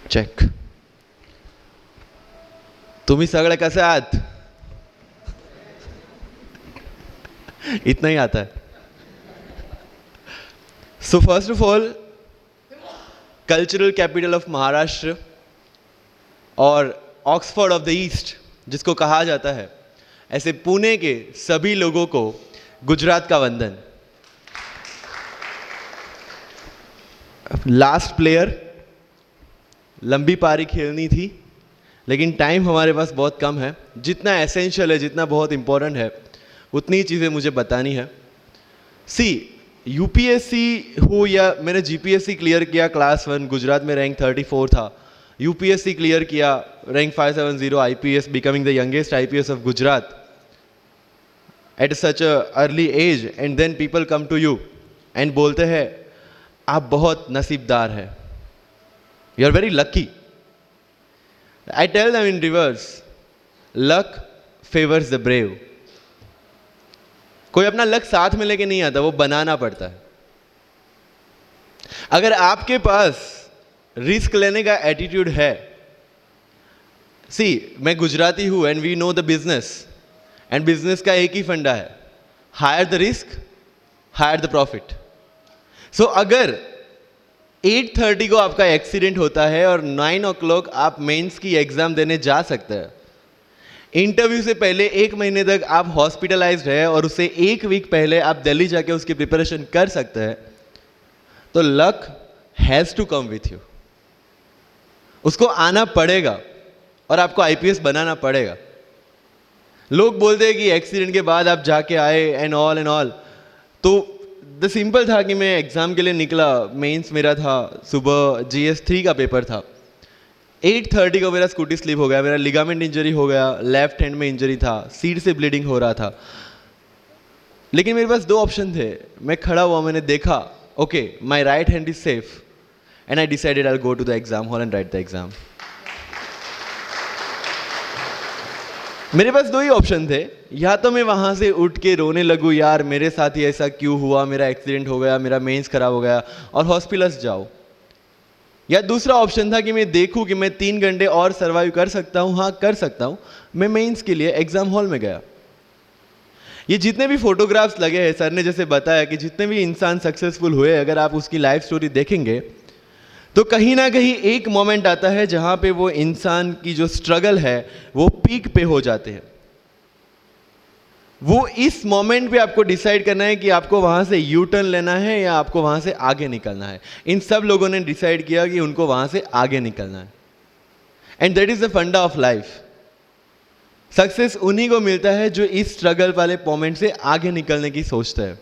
Check. तुम्ही सगळे कसे आहात? इतना ही आता है. So first of all, cultural capital of Maharashtra और ऑक्सफोर्ड ऑफ द ईस्ट जिसको कहा जाता है, ऐसे पुणे के सभी लोगों को गुजरात का वंदन. लास्ट प्लेयर, लंबी पारी खेलनी थी लेकिन टाइम हमारे पास बहुत कम है. जितना एसेंशियल है, जितना बहुत इंपॉर्टेंट है, उतनी चीज़ें मुझे बतानी है. सी, यूपीएससी हो या मैंने जीपीएससी क्लियर किया क्लास 1, गुजरात में रैंक 34 था. यूपीएससी क्लियर किया, rank 570, IPS, becoming the youngest IPS of Gujarat at such a early age. And then people come to you and बोलते हैं आप बहुत नसीबदार है, you are very lucky. I tell them in reverse, luck favours the brave. कोई अपना luck साथ में लेके नहीं आता, वो बनाना पड़ता है. अगर आपके पास रिस्क लेने का एटीट्यूड है, सी मैं गुजराती हूं and we know the business, and business का एक ही फंडा है, higher the risk higher the profit. So अगर 8:30 को आपका एक्सीडेंट होता है और 9 o'clock आप मेंस की एग्जाम देने जा सकते हैं, इंटरव्यू से पहले 1 महीने तक आप हॉस्पिटलाइज्ड है और उससे 1 वीक पहले आप दिल्ली जाके उसकी प्रिपरेशन कर सकते हैं, तो luck has to come with you. उसको आना पड़ेगा और आपको आईपीएस बनाना पड़ेगा. लोग बोलते हैं कि एक्सीडेंट के बाद आप जाके आए एंड ऑल. तो द सिंपल था कि मैं एग्जाम के लिए निकला, मेंस मेरा था, सुबह GS3 का पेपर था. 8:30 को मेरा स्कूटी स्लिप हो गया, मेरा लिगामेंट इंजरी हो गया, लेफ्ट हैंड में इंजरी था, सीट से ब्लीडिंग हो रहा था. लेकिन मेरे पास 2 ऑप्शन थे. मैं खड़ा हुआ, मैंने देखा, okay my right hand is safe, and I decided I will go to the exam hall and write the exam. मेरे पास 2 ही ऑप्शन थे. या तो मैं वहां से उठ के रोने लगूं, यार मेरे साथ ही ऐसा क्यों हुआ, मेरा एक्सीडेंट हो गया, मेरा मेंस खराब हो गया, और हॉस्पिटल्स जाओ. या दूसरा ऑप्शन था कि मैं देखूं कि मैं 3 घंटे और सर्वाइव कर सकता हूं. हाँ कर सकता हूं. मैं मेंस के लिए एग्जाम हॉल में गया. ये जितने भी फोटोग्राफ्स लगे हैं, सर ने जैसे बताया कि जितने भी इंसान सक्सेसफुल हुए, अगर आप उसकी लाइफ स्टोरी देखेंगे तो कहीं ना कहीं एक मोमेंट आता है जहां पे वो इंसान की जो स्ट्रगल है वो पीक पे हो जाते हैं. वो इस मोमेंट पे आपको डिसाइड करना है कि आपको वहां से यू टर्न लेना है या आपको वहां से आगे निकलना है. इन सब लोगों ने डिसाइड किया कि उनको वहां से आगे निकलना है. एंड दैट इज द फंडा ऑफ लाइफ. सक्सेस उन्हीं को मिलता है जो इस स्ट्रगल वाले मोमेंट से आगे निकलने की सोचते हैं.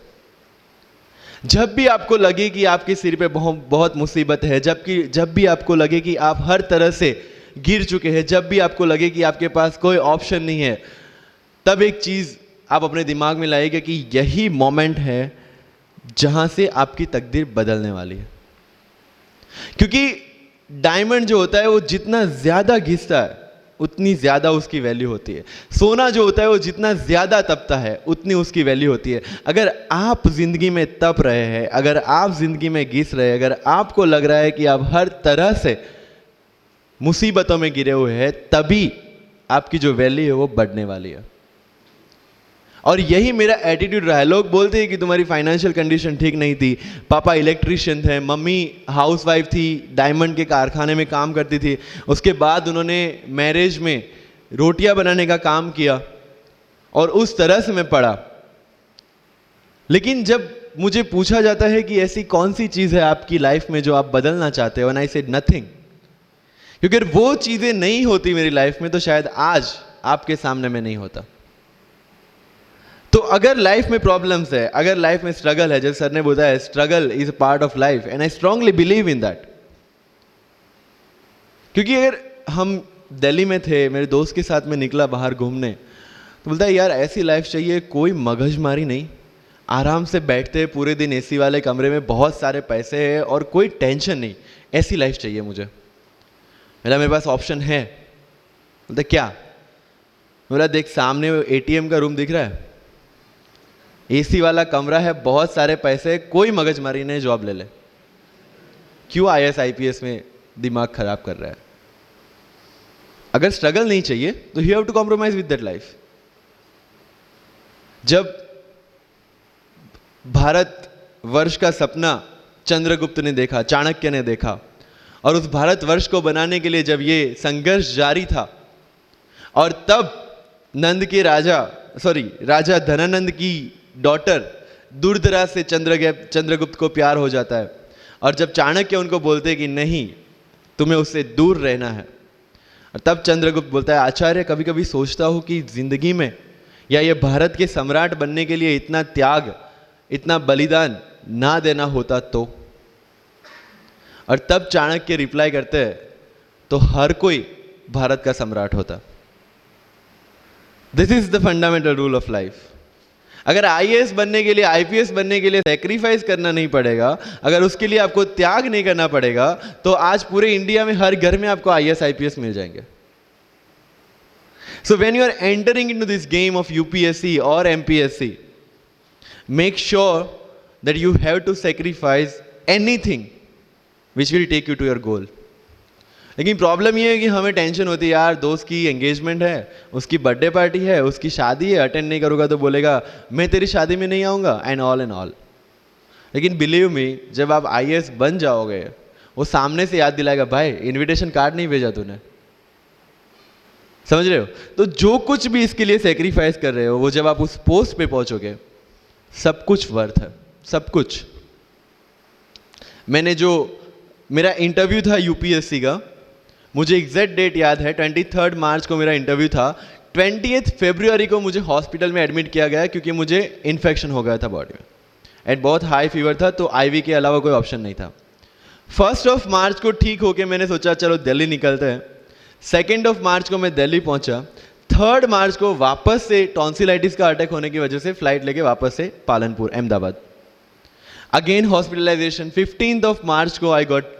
जब भी आपको लगे कि आपके सिर पे बहुत मुसीबत है, जब भी आपको लगे कि आप हर तरह से गिर चुके हैं, जब भी आपको लगे कि आपके पास कोई ऑप्शन नहीं है, तब एक चीज आप अपने दिमाग में लाइएगा कि यही मोमेंट है जहां से आपकी तकदीर बदलने वाली है. क्योंकि डायमंड जो होता है वो जितना ज्यादा घिसता है उतनी ज्यादा उसकी वैल्यू होती है. सोना जो होता है वो जितना ज्यादा तपता है उतनी उसकी वैल्यू होती है. अगर आप जिंदगी में तप रहे हैं, अगर आप जिंदगी में घिस रहे हैं, अगर आपको लग रहा है कि आप हर तरह से मुसीबतों में गिरे हुए हैं, तभी आपकी जो वैल्यू है वो बढ़ने वाली है. और यही मेरा एटीट्यूड रहा है. लोग बोलते हैं कि तुम्हारी फाइनेंशियल कंडीशन ठीक नहीं थी, पापा इलेक्ट्रिशियन थे, मम्मी हाउसवाइफ थी, डायमंड के कारखाने में काम करती थी, उसके बाद उन्होंने मैरिज में रोटियां बनाने का काम किया और उस तरह से मैं पढ़ा. लेकिन जब मुझे पूछा जाता है कि ऐसी कौन सी चीज़ है आपकी लाइफ में जो आप बदलना चाहते हो, एंड आई सेड नथिंग. क्योंकि अगर वो चीज़ें नहीं होती मेरी लाइफ में तो शायद आज आपके सामने मैं नहीं होता. तो अगर लाइफ में प्रॉब्लम्स है, अगर लाइफ में स्ट्रगल है, जैसे सर ने बताया struggle is a part of life, and I strongly believe in that. क्योंकि अगर हम दिल्ली में थे, मेरे दोस्त के साथ में निकला बाहर घूमने, तो बोलता है यार ऐसी लाइफ चाहिए, कोई मगजमारी नहीं, आराम से बैठते हैं पूरे दिन एसी वाले कमरे में, बहुत सारे पैसे हैं और कोई टेंशन नहीं, ऐसी लाइफ चाहिए मुझे. मेरे पास ऑप्शन है. बोलता क्या? बोला देख सामने ATM का रूम दिख रहा है, एसी वाला कमरा है, बहुत सारे पैसे, कोई मगजमारी नहीं, जॉब ले ले. क्यों IAS IPS में दिमाग खराब कर रहा है। अगर स्ट्रगल नहीं चाहिए तो you have to compromise with that life. जब भारत वर्ष का सपना चंद्रगुप्त ने देखा, चाणक्य ने देखा, और उस भारतवर्ष को बनाने के लिए जब ये संघर्ष जारी था, और तब नंद के राजा धनानंद की डॉटर दूरदराज से चंद्रगुप्त को प्यार हो जाता है, और जब चाणक्य उनको बोलते हैं कि नहीं, तुम्हें उससे दूर रहना है, और तब चंद्रगुप्त बोलता है, आचार्य कभी कभी सोचता हूं कि जिंदगी में या ये भारत के सम्राट बनने के लिए इतना त्याग, इतना बलिदान ना देना होता तो। और तब चाणक्य रिप्लाई करते हैं, तो हर कोई भारत का सम्राट होता। This is the fundamental rule of life. अगर आईएएस बनने के लिए, आईपीएस बनने के लिए सेक्रीफाइस करना नहीं पड़ेगा, अगर उसके लिए आपको त्याग नहीं करना पड़ेगा, तो आज पूरे इंडिया में हर घर में आपको आईएएस आईपीएस मिल जाएंगे। So when you are entering into this game of UPSC और MPSC, make sure that you have to sacrifice anything which will take you to your goal. लेकिन प्रॉब्लम ये है कि हमें टेंशन होती है, यार दोस्त की एंगेजमेंट है, उसकी बर्थडे पार्टी है, उसकी शादी है, अटेंड नहीं करूँगा तो बोलेगा मैं तेरी शादी में नहीं आऊँगा, एंड ऑल। लेकिन बिलीव मी, जब आप आईएएस बन जाओगे, वो सामने से याद दिलाएगा, भाई इनविटेशन कार्ड नहीं भेजा तूने। समझ रहे हो? तो जो कुछ भी इसके लिए सेक्रीफाइस कर रहे हो, वो जब आप उस पोस्ट पे पहुंचोगे, सब कुछ वर्थ है, सब कुछ। मेरा इंटरव्यू था यूपीएससी का, मुझे एग्जैक्ट डेट याद है, 23 मार्च को मेरा इंटरव्यू था। 20 फरवरी को मुझे हॉस्पिटल में एडमिट किया गया क्योंकि मुझे इन्फेक्शन हो गया था बॉडी में, एंड बहुत हाई फीवर था, तो आईवी के अलावा कोई ऑप्शन नहीं था। 1 मार्च को ठीक होके मैंने सोचा चलो दिल्ली निकलते हैं। 2 मार्च को मैं दिल्ली पहुंचा। 3 मार्च को वापस से टॉन्सिलाइटिस का अटैक होने की वजह से फ्लाइट लेके वापस से पालनपुर, अहमदाबाद, अगेन हॉस्पिटलाइजेशन। 15 मार्च को I got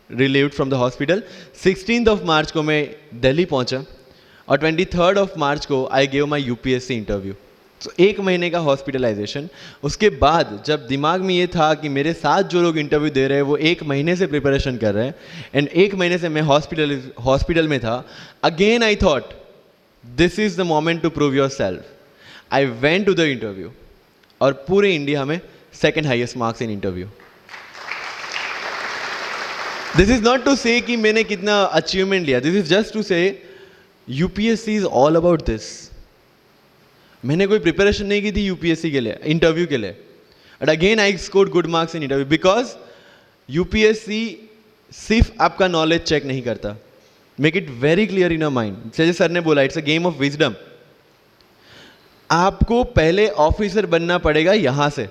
relieved from the hospital. 16 मार्च को मैं दिल्ली पहुंचा, और 23 मार्च को I gave my UPSC interview. तो 1 महीने का हॉस्पिटलाइजेशन। उसके बाद जब दिमाग में ये था कि मेरे साथ जो लोग इंटरव्यू दे रहे हैं वो 1 महीने से प्रिपरेशन कर रहे हैं, एंड 1 महीने से मैं हॉस्पिटल में था, again I thought this is the moment to prove yourself. I went to the interview, और पूरे इंडिया में 2nd highest marks in interview. This is not to say कि मैंने कितना अचीवमेंट लिया, this is just to say UPSC is all about this. मैंने कोई preparation नहीं की थी यूपीएससी के लिए, इंटरव्यू के लिए, but again I scored good marks in interview, because UPSC सिर्फ आपका नॉलेज चेक नहीं करता। Make it very clear in your mind. जैसे सर ने बोला, it's a game of wisdom. आपको पहले ऑफिसर बनना पड़ेगा यहां से।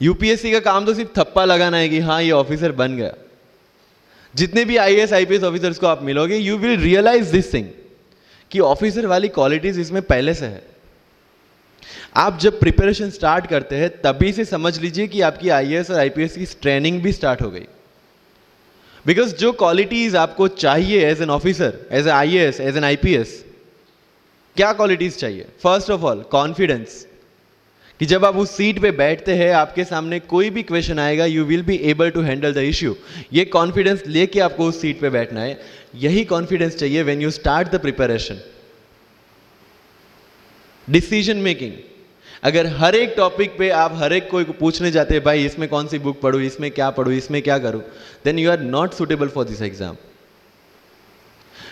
यूपीएससी का काम तो सिर्फ थप्पा लगाना है कि हाँ ये ऑफिसर बन गया। जितने भी आईएएस आईपीएस ऑफिसर्स को आप मिलोगे, you will realise this thing कि ऑफिसर वाली क्वालिटीज इसमें पहले से है। आप जब प्रिपरेशन स्टार्ट करते हैं तभी से समझ लीजिए कि आपकी आईएएस और आईपीएस की ट्रेनिंग भी स्टार्ट हो गई। बिकॉज जो क्वालिटीज आपको चाहिए as an officer, as a IAS, as an IPS, क्या क्वालिटीज चाहिए? फर्स्ट ऑफ ऑल कॉन्फिडेंस, कि जब आप उस सीट पे बैठते हैं, आपके सामने कोई भी क्वेश्चन आएगा, you will be able to handle the issue. ये कॉन्फिडेंस लेके आपको उस सीट पे बैठना है। यही कॉन्फिडेंस चाहिए when you start the preparation. Decision making, अगर हर एक टॉपिक पे आप हर एक कोई को पूछने जाते हैं, भाई इसमें कौन सी बुक पढूं, इसमें क्या पढूं, इसमें क्या करूं, then you are not suitable for this exam.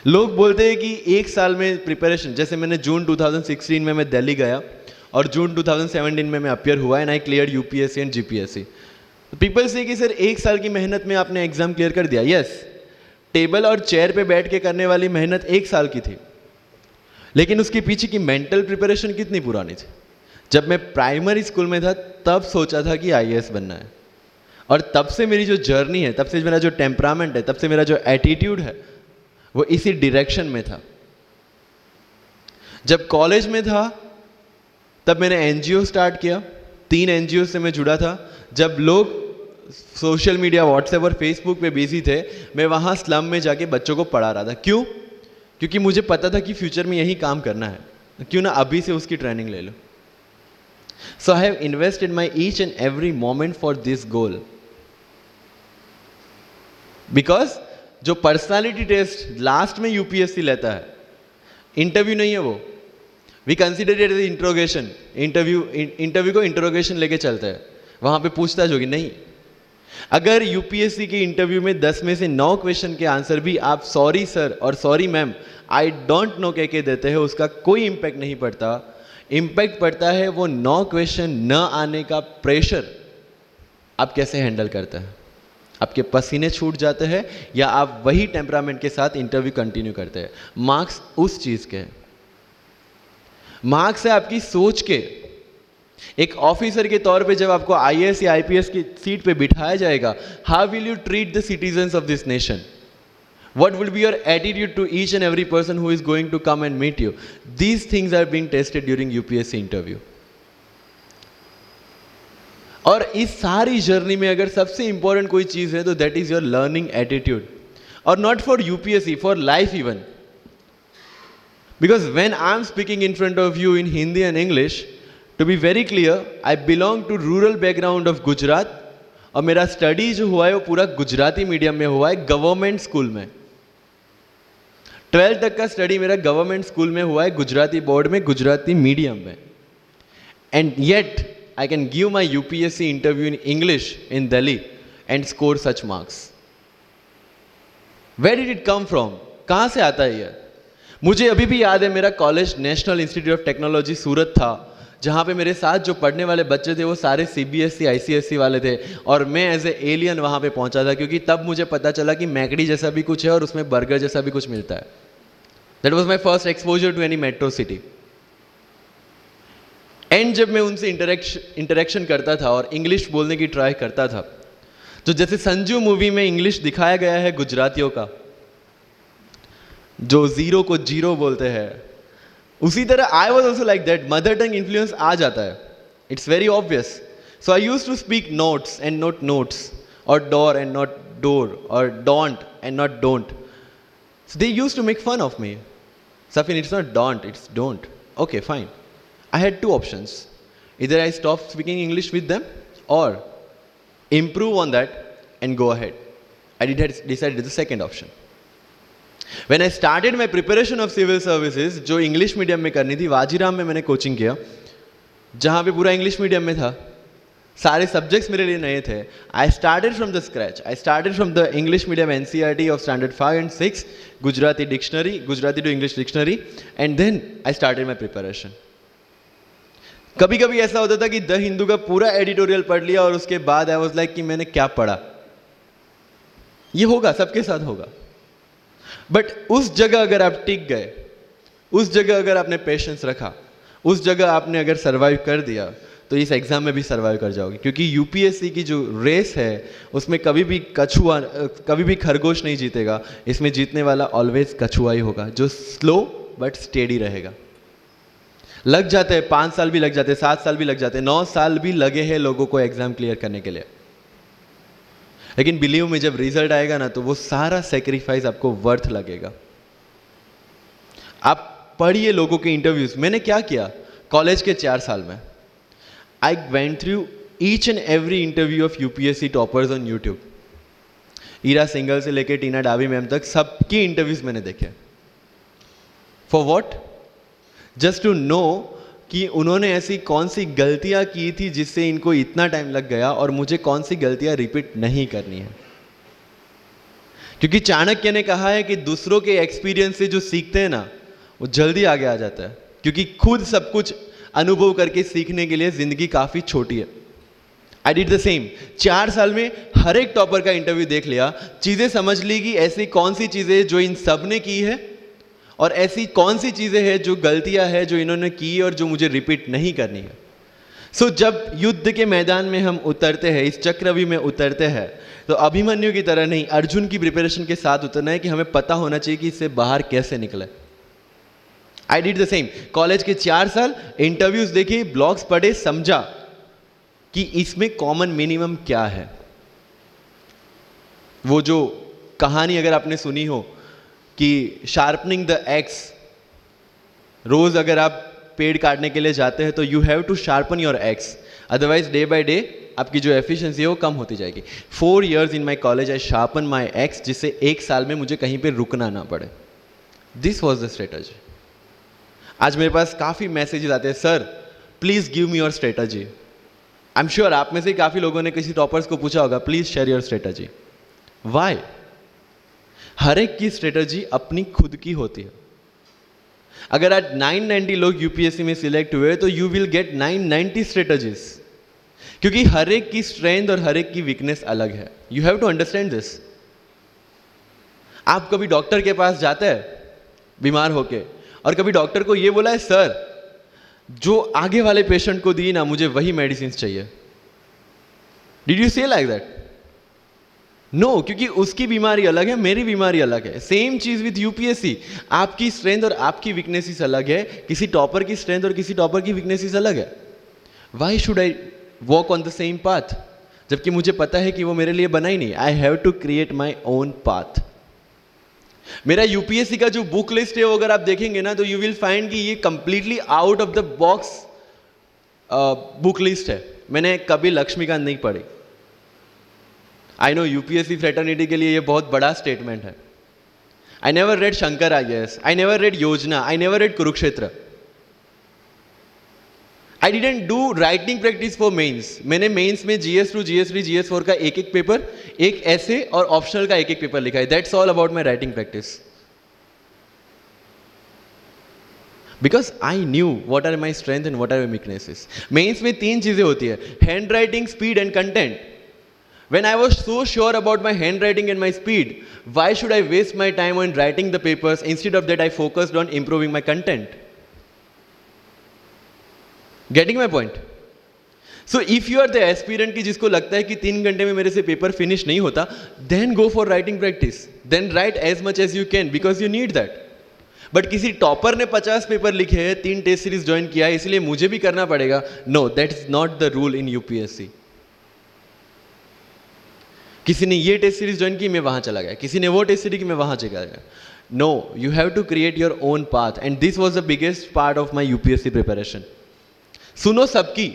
लोग बोलते हैं कि 1 साल में प्रिपरेशन, जैसे मैंने जून 2016 में मैं दिल्ली गया, और जून 2017 में मैं अपियर हुआ, and I clear UPSC and GPSC. People से कि सर 1 साल की मेहनत में आपने एग्जाम क्लियर कर दिया। यस, टेबल और चेयर पे बैठ के करने वाली मेहनत 1 साल की थी, लेकिन उसके पीछे की मेंटल प्रिपरेशन कितनी पुरानी थी। जब मैं प्राइमरी स्कूल में था तब सोचा था कि आईएएस बनना है, और तब से मेरी जो जर्नी है, तब से मेरा जो टेम्परामेंट है, तब से मेरा जो एटीट्यूड है, वो इसी डायरेक्शन में था। जब कॉलेज में था तब मैंने एनजीओ स्टार्ट किया, 3 एनजीओ से मैं जुड़ा था। जब लोग सोशल मीडिया, व्हाट्सएप और फेसबुक पे बिजी थे, मैं वहाँ स्लम में जाके बच्चों को पढ़ा रहा था। क्यों? क्योंकि मुझे पता था कि फ्यूचर में यही काम करना है, क्यों ना अभी से उसकी ट्रेनिंग ले लो। So I have invested my each and every moment for this goal. Because जो पर्सनालिटी टेस्ट लास्ट में यूपीएससी लेता है, इंटरव्यू नहीं है वो, we consider it as interrogation. Interview को इंट्रोगेशन लेके चलते हैं, वहां पे पूछताछ होगी नहीं। अगर यूपीएससी के इंटरव्यू में 10 में से 9 क्वेश्चन के आंसर भी आप सॉरी सर और sorry ma'am I don't know कह के देते हैं, उसका कोई इंपैक्ट नहीं पड़ता। इंपैक्ट पड़ता है वो 9 क्वेश्चन न आने का प्रेशर आप कैसे हैंडल करते हैं। आपके पसीने छूट जाते हैं या आप वही टेम्परामेंट के साथ इंटरव्यू कंटिन्यू करते हैं। मार्क्स उस चीज के, मार्क्स है आपकी सोच के। एक ऑफिसर के तौर पे जब आपको आईएएस या आईपीएस की सीट पे बिठाया जाएगा, how will you treat the citizens of this nation? What will be your attitude to each and every person who is going to come and meet you? These things are being tested during UPSC interview. और इस सारी journey में अगर सबसे important कोई चीज है तो that is your learning attitude, और not for UPSC, for life even. Because when I am speaking in front of you in Hindi and English, to be very clear, I belong to rural background of Gujarat, और मेरा study जो हुआ है वो पूरा Gujarati medium में हुआ है, गवर्नमेंट स्कूल में। 12th तक का स्टडी मेरा गवर्नमेंट स्कूल में हुआ है, गुजराती बोर्ड में, गुजराती मीडियम में। And yet I can give my UPSC interview in English in Delhi and score such marks. Where did it come from? कहां से आता है ये? मुझे अभी भी याद है, मेरा college National Institute of Technology Surat था, जहाँ पे मेरे साथ जो पढ़ने वाले बच्चे थे वो सारे सीबीएसई आईसीएसई वाले थे, और मैं एज ए एलियन वहाँ पे पहुँचा था, क्योंकि तब मुझे पता चला कि मैकडी जैसा भी कुछ है और उसमें बर्गर जैसा भी कुछ मिलता है। That was my first exposure to any metro city. And जब मैं उनसे इंटरेक्शन करता था और इंग्लिश बोलने की ट्राई करता था, तो जैसे संजू मूवी में इंग्लिश दिखाया गया है गुजरातियों का, जो जीरो को जीरो बोलते हैं, उसी तरह I was also like that. Mother tongue influence आ जाता है, it's very obvious. So I use to speak notes and not notes, और डोर एंड नॉट डोर, और don't and not don't. So they used to make fun of me. Safin, it's not don't, it's don't. Okay, fine. I had 2 options. Either I stop speaking English with them or improve on that and go ahead. I decided the second option. When I started my preparation of civil services, जो English medium में करनी थी, वाजीराम में मैंने coaching किया, जहाँ पे पूरा इंग्लिश मीडियम में था, सारे सब्जेक्ट्स मेरे लिए नए थे। I started from the scratch. I started from the English medium NCERT of standard 5 and 6, Gujarati dictionary, Gujarati to English dictionary, and then I started my preparation. कभी कभी ऐसा होता था कि द हिंदू का पूरा एडिटोरियल पढ़ लिया और उसके बाद आई वाज लाइक कि मैंने क्या पढ़ा। ये होगा, सबके साथ होगा। बट उस जगह अगर आप टिक गए, उस जगह अगर आपने पेशेंस रखा, उस जगह आपने अगर सर्वाइव कर दिया, तो इस एग्जाम में भी सर्वाइव कर जाओगे। क्योंकि यूपीएससी की जो रेस है उसमें कभी भी कछुआ, कभी भी खरगोश नहीं जीतेगा। इसमें जीतने वाला ऑलवेज कछुआ ही होगा, जो स्लो बट स्टेडी रहेगा। लग जाते हैं 5 साल भी लग जाते हैं, 7 साल भी लग जाते हैं, 9 साल भी लगे हैं लोगों को एग्जाम क्लियर करने के लिए। लेकिन बिलीव में जब रिजल्ट आएगा ना, तो वो सारा सेक्रीफाइस आपको वर्थ लगेगा। आप पढ़िए लोगों के इंटरव्यूज। मैंने क्या किया कॉलेज के 4 साल में, I went through each and every interview of UPSC toppers on YouTube. Ira Singhal से लेके टीना डावी मैम तक सबकी इंटरव्यूज मैंने देखे। For what? Just to know कि उन्होंने ऐसी कौन सी गलतियां की थी जिससे इनको इतना टाइम लग गया, और मुझे कौन सी गलतियां रिपीट नहीं करनी है। क्योंकि चाणक्य ने कहा है कि दूसरों के एक्सपीरियंस से जो सीखते हैं ना, वो जल्दी आगे आ जाता है। क्योंकि खुद सब कुछ अनुभव करके सीखने के लिए जिंदगी काफी छोटी है। I did the same. 4 साल में हर एक टॉपर का इंटरव्यू देख लिया, चीजें समझ ली कि ऐसी कौन सी चीजें जो इन सब ने की है, और ऐसी कौन सी चीजें हैं जो गलतियां हैं जो इन्होंने की और जो मुझे रिपीट नहीं करनी है। सो जब युद्ध के मैदान में हम उतरते हैं, इस चक्रव्यूह में उतरते हैं, तो अभिमन्यु की तरह नहीं, अर्जुन की प्रिपरेशन के साथ उतरना है कि हमें पता होना चाहिए कि इससे बाहर कैसे निकले। I did the same. College के 4 साल इंटरव्यूज देखे, ब्लॉग्स पढ़े, समझा कि इसमें कॉमन मिनिमम क्या है। वो जो कहानी अगर आपने सुनी हो कि शार्पनिंग द एक्स, रोज अगर आप पेड़ काटने के लिए जाते हैं तो you have to sharpen your axe, otherwise day by day आपकी जो एफिशिएंसी है वो कम होती जाएगी। 4 years in my college I sharpen my x, जिससे 1 साल में मुझे कहीं पे रुकना ना पड़े। This was the strategy. आज मेरे पास काफ़ी मैसेजेस आते हैं, sir please give me your strategy. I am sure आप में से काफ़ी लोगों ने किसी टॉपर्स को पूछा होगा, please share your strategy. Why? हर एक की स्ट्रेटजी अपनी खुद की होती है। अगर आज 990 लोग यूपीएससी में सिलेक्ट हुए तो यू विल गेट 990 स्ट्रेटजीज, क्योंकि हर एक की स्ट्रेंथ और हर एक की वीकनेस अलग है। You have to understand this. आप कभी डॉक्टर के पास जाते हैं बीमार होके, और कभी डॉक्टर को ये बोला है, सर जो आगे वाले पेशेंट को दी ना, मुझे वही मेडिसिन चाहिए। डिड यू से लाइक दैट? नो, क्योंकि उसकी बीमारी अलग है, मेरी बीमारी अलग है। सेम चीज विथ यूपीएससी, आपकी स्ट्रेंथ और आपकी वीकनेसेस अलग है, किसी टॉपर की स्ट्रेंथ और किसी टॉपर की वीकनेसेस अलग है। Why should I walk on the same path, जबकि मुझे पता है कि वो मेरे लिए बना ही नहीं। I have to create my own path. मेरा यूपीएससी का जो बुक लिस्ट है वो अगर आप देखेंगे ना, तो यू विल फाइंड कि ये completely out of the box book list है। मैंने कभी लक्ष्मीकांत नहीं पढ़ी। आई नो यूपीएससी फ्रेटर्निटी के लिए ये बहुत बड़ा स्टेटमेंट है। I never read Shankar IAS, I never read Yojana, I never read Kurukshetra. I didn't do writing practice for mains. मैंने मेंस में GS2, GS3, GS4 का एक एक पेपर, एक ऐसे और ऑप्शनल का एक एक पेपर लिखा है। That's all about my writing practice, because I knew what are my strength and what are my weaknesses. Mains में 3 चीजें होती है, hand writing, speed and content. When I was so sure about my handwriting and my speed, why should I waste my time on writing the papers? Instead of that, I focused on improving my content. Getting my point? So if you are the aspirant की जिसको लगता है कि 3 घंटे में मेरे से paper finish नहीं होता, then go for writing practice. Then write as much as you can because you need that. But किसी टॉपर ने 50 पेपर लिखे हैं, 3 टेस्ट सीरीज ज्वाइन किया है, इसलिए मुझे भी करना पड़ेगा। No, that is not the rule in UPSC. किसी ने ये टेस्ट सीरीज ज्वाइन की, मैं वहां चला गया, किसी ने वो टेस्ट सीरीज की, मैं वहां चला गया। No, you have to create your own path, and this was the biggest part of my UPSC preparation. सुनो सबकी,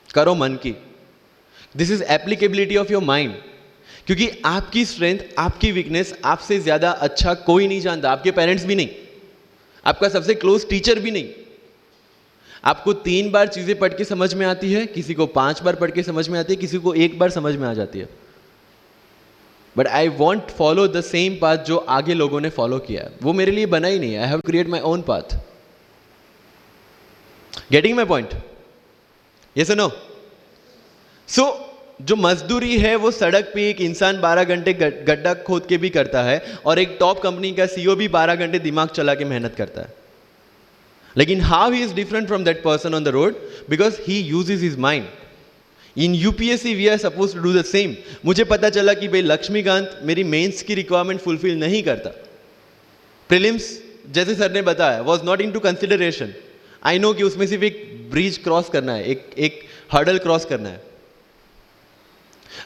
करो मन की। This is applicability of your mind, क्योंकि आपकी स्ट्रेंथ, आपकी वीकनेस आपसे ज्यादा अच्छा कोई नहीं जानता। आपके पेरेंट्स भी नहीं, आपका सबसे क्लोज टीचर भी नहीं। आपको 3 बार चीजें पढ़ के समझ में आती है, किसी को 5 बार पढ़ के समझ में आती है, किसी को 1 बार समझ में आ जाती है। But I want follow the same path जो आगे लोगों ने फॉलो किया है, वो मेरे लिए बना ही नहीं है। I have create my own path. Getting my point? Yes और नो? सो जो मजदूरी है वो सड़क पे एक इंसान 12 घंटे गड्ढा खोद के भी करता है, और एक टॉप कंपनी का CEO भी 12 घंटे दिमाग चला के मेहनत करता है। लेकिन how he is different from that person on the road? Because he uses his mind. In UPSC we are suppose to do the same. मुझे पता चला कि भाई लक्ष्मीकांत मेरी मेंस की रिक्वायरमेंट फुलफिल नहीं करता, प्रीलिम्स जैसे सर ने बताया was not into consideration. I know कि उसमें सिर्फ एक ब्रिज क्रॉस करना है, एक हर्डल क्रॉस करना है।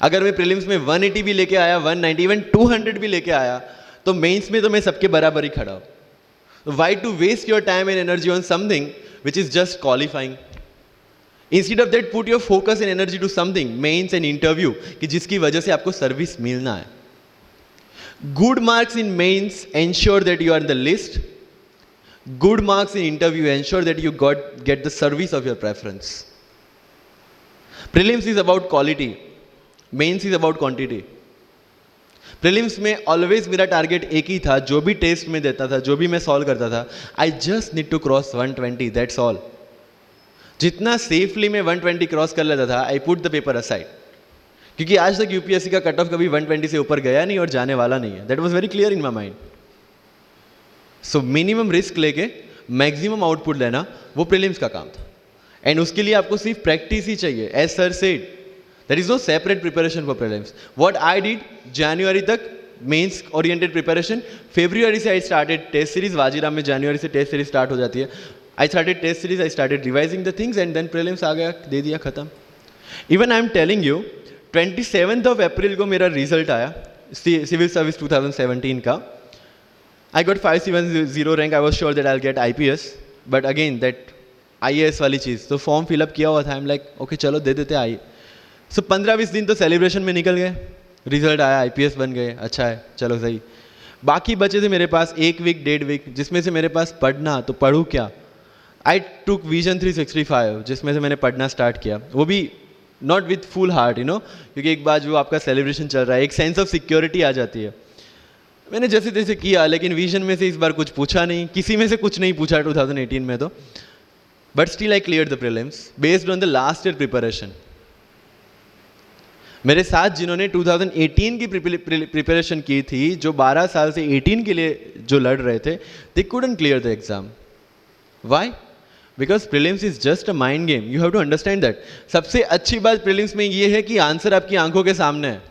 अगर मैं प्रीलिम्स में 180 भी लेके आया, 190, इवन 200 भी लेके आया, तो मेंस में तो मैं सबके बराबर ही खड़ा हूं। Why to waste your time and energy on something which is just qualifying? Instead of that, put your focus and energy to something, mains and interview, कि जिसकी वजह से आपको सर्विस मिलना है। Good marks in mains ensure that you are in the list. Good marks in interview ensure that you get the service of your preference. Prelims is about quality, mains is about quantity. Prelims में always मेरा target एक ही था, जो भी test में देता था, जो भी मैं सॉल्व करता था, I just need to cross 120, that's all. जितना सेफली मैं 120 क्रॉस कर लेता था, I put the paper aside, क्योंकि आज तक यूपीएससी का कट ऑफ कभी 120 से ऊपर गया नहीं और जाने वाला नहीं है। That was very clear in my mind. So minimum risk लेके मैक्सिमम आउटपुट लेना वो प्रीलिम्स का काम था, एंड उसके लिए आपको सिर्फ प्रैक्टिस ही चाहिए। As sir said, there is no separate preparation for prelims. What I did, January तक मेंस ओरिएंटेड प्रिपरेशन, February से I started test series. Vajiram में January से टेस्ट सीरीज स्टार्ट हो जाती है। I started test series, I started revising the things, and then prelims आ गया, दे दिया, खत्म। Even I am telling you, 27th of April को मेरा रिजल्ट आया सिविल सर्विस 2017 का। I got 570 rank. I was sure that I'll get IPS, but again that IAS वाली चीज़, तो फॉर्म फिलअप किया हुआ था। आई एम लाइक ओके चलो दे देते आई। सो 15-20 दिन तो सेलिब्रेशन में निकल गए, रिजल्ट आया, IPS बन गए, अच्छा है, चलो सही। बाकी बचे थे मेरे पास 1 वीक 1.5 वीक, जिसमें से मेरे पास पढ़ना, तो पढ़ूँ क्या। आई टुक विजन 365, जिसमें से मैंने पढ़ना स्टार्ट किया, वो भी not with full heart you know, क्योंकि एक बार जो आपका सेलिब्रेशन चल रहा है, एक सेंस ऑफ सिक्योरिटी आ जाती है। मैंने जैसे तैसे किया, लेकिन विजन में से इस बार कुछ पूछा नहीं, किसी में से कुछ नहीं पूछा 2018 में तो, but still I clear the prelims based on the last year preparation. मेरे साथ जिन्होंने 2018 की प्रिपरेशन की थी, जो 12 साल से 18 के लिए जो लड़ रहे थे, they couldn't clear the exam. Why? Because prelims is just a mind game, you have to understand that. सबसे अच्छी बात प्रीलिम्स में ये है कि आंसर आपकी आंखों के सामने है,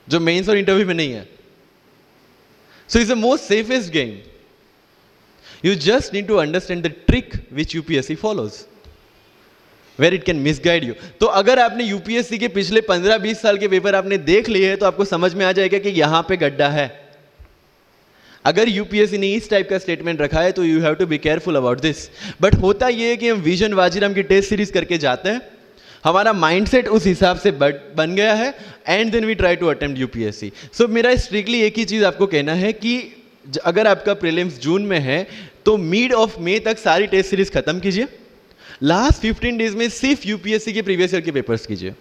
जो मेंस और इंटरव्यू में नहीं है। So it's the most safest game. You just need to understand the trick which UPSC follows, where it can misguide you. तो अगर आपने UPSC के पिछले 15-20 साल के पेपर आपने देख लिए हैं, तो आपको समझ में आ जाएगा कि यहां पे गड्ढा है। अगर UPSC ने इस टाइप का स्टेटमेंट रखा है, तो you have to be careful about this. But होता यह है कि हम विजन वाजीराम की टेस्ट सीरीज करके जाते हैं, हमारा माइंडसेट उस हिसाब से बन गया है, and then we try to attempt UPSC। So मेरा स्ट्रिक्टली एक ही चीज आपको कहना है कि अगर आपका प्रीलिम्स जून में है, तो मिड ऑफ मई तक सारी टेस्ट सीरीज खत्म कीजिए। लास्ट 15 डेज में सिर्फ UPSC के प्रीवियस ईयर के पेपर्स कीजिए,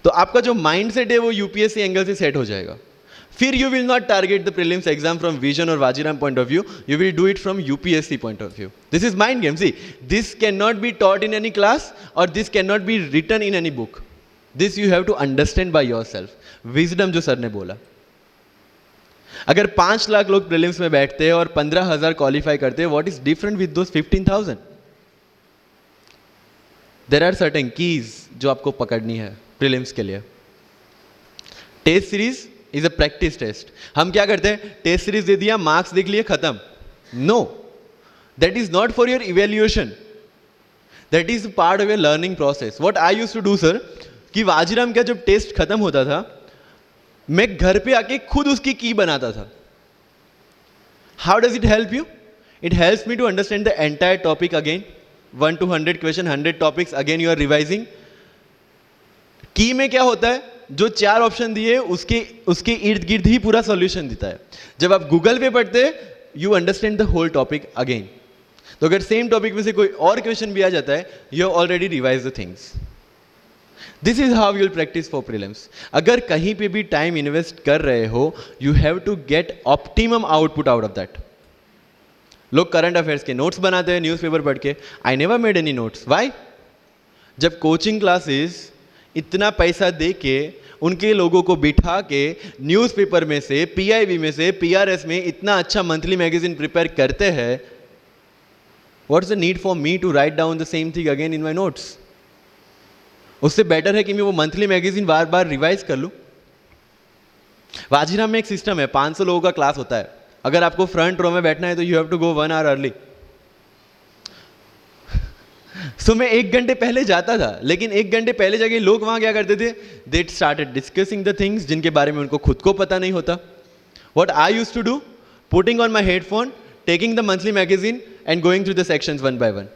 तो आपका जो माइंडसेट है वो UPSC एंगल से सेट हो जाएगा। फिर you will not target the prelims exam from Vision और Vajiram point of view, you will do it from UPSC point of view. This is mind game. See, this can not be taught in any class और this can not be written in any book. This you have to understand by your self. Wisdom जो sir ने बोला, अगर 5 लाख लोग prelims में बैठते हैं और 15,000 क्वालिफाई करते हैं, what is different with those 15,000? There are certain keys जो आपको पकड़नी है प्रीलिम्स के लिए। Test series is a practice test. हम क्या करते हैं, टेस्ट सीरीज दे दिया, मार्क्स देख लिए, खत्म। No, that is not for your evaluation, that is part of your learning process. What I used to do sir, कि वाजीराम का जब टेस्ट खत्म होता था, मैं घर पे आके खुद उसकी की बनाता था। How does it help you? It helps me to understand the entire topic again, 1 to 100 question, 100 topics, again you are revising. Key में क्या होता है, जो 4 ऑप्शन दिए उसके इर्द गिर्द ही पूरा सॉल्यूशन देता है। जब आप गूगल पे पढ़ते हैं, you understand the whole topic again. तो अगर सेम टॉपिक में से कोई और क्वेश्चन भी आ जाता है, you have already revise the things. This is how you will practice for prelims. अगर कहीं पे भी टाइम इन्वेस्ट कर रहे हो, you have to get optimum output out of that. लोग करंट अफेयर्स के नोट्स बनाते हैं न्यूज़पेपर पढ़ के। I never made any notes. Why? जब कोचिंग क्लासेस इतना पैसा दे के उनके लोगों को बिठा के न्यूज़पेपर में से, PIB में से, PRS में इतना अच्छा मंथली मैगजीन प्रिपेयर करते हैं, what's the need for me to write down the same thing again in my notes? उससे बेटर है कि मैं वो मंथली मैगजीन बार बार रिवाइज कर लूँ। वाजीराम में एक सिस्टम है, 500 लोगों का क्लास होता है। अगर आपको फ्रंट रो में बैठना है तो you have to go 1 hour early. So मैं 1 घंटे पहले जाता था, लेकिन 1 घंटे पहले जाके लोग वहां क्या करते थे, they started discussing the things जिनके बारे में उनको खुद को पता नहीं होता। What I used to do, putting on my headphone, taking the monthly magazine and going through the sections 1 by 1।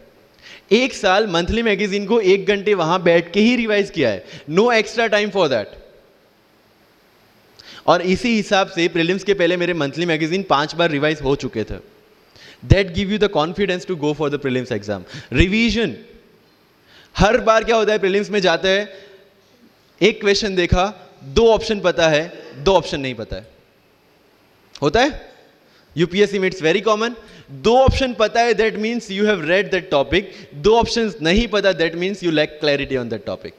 1 साल मंथली मैगजीन को 1 घंटे वहां बैठ के ही रिवाइज किया है, no extra time for that. और इसी हिसाब से प्रीलिम्स के पहले मेरे मंथली मैगजीन 5 बार रिवाइज हो चुके थे। That give you the confidence to go for the prelims exam. Revision, हर बार क्या होता है प्रीलिम्स में जाते हैं, एक क्वेश्चन देखा, 2 ऑप्शन पता है, 2 ऑप्शन नहीं पता है, होता है UPSC में, इट्स वेरी कॉमन। 2 ऑप्शन पता है, that means you have read that topic. 2 option नहीं पता, that means you lack clarity on that topic.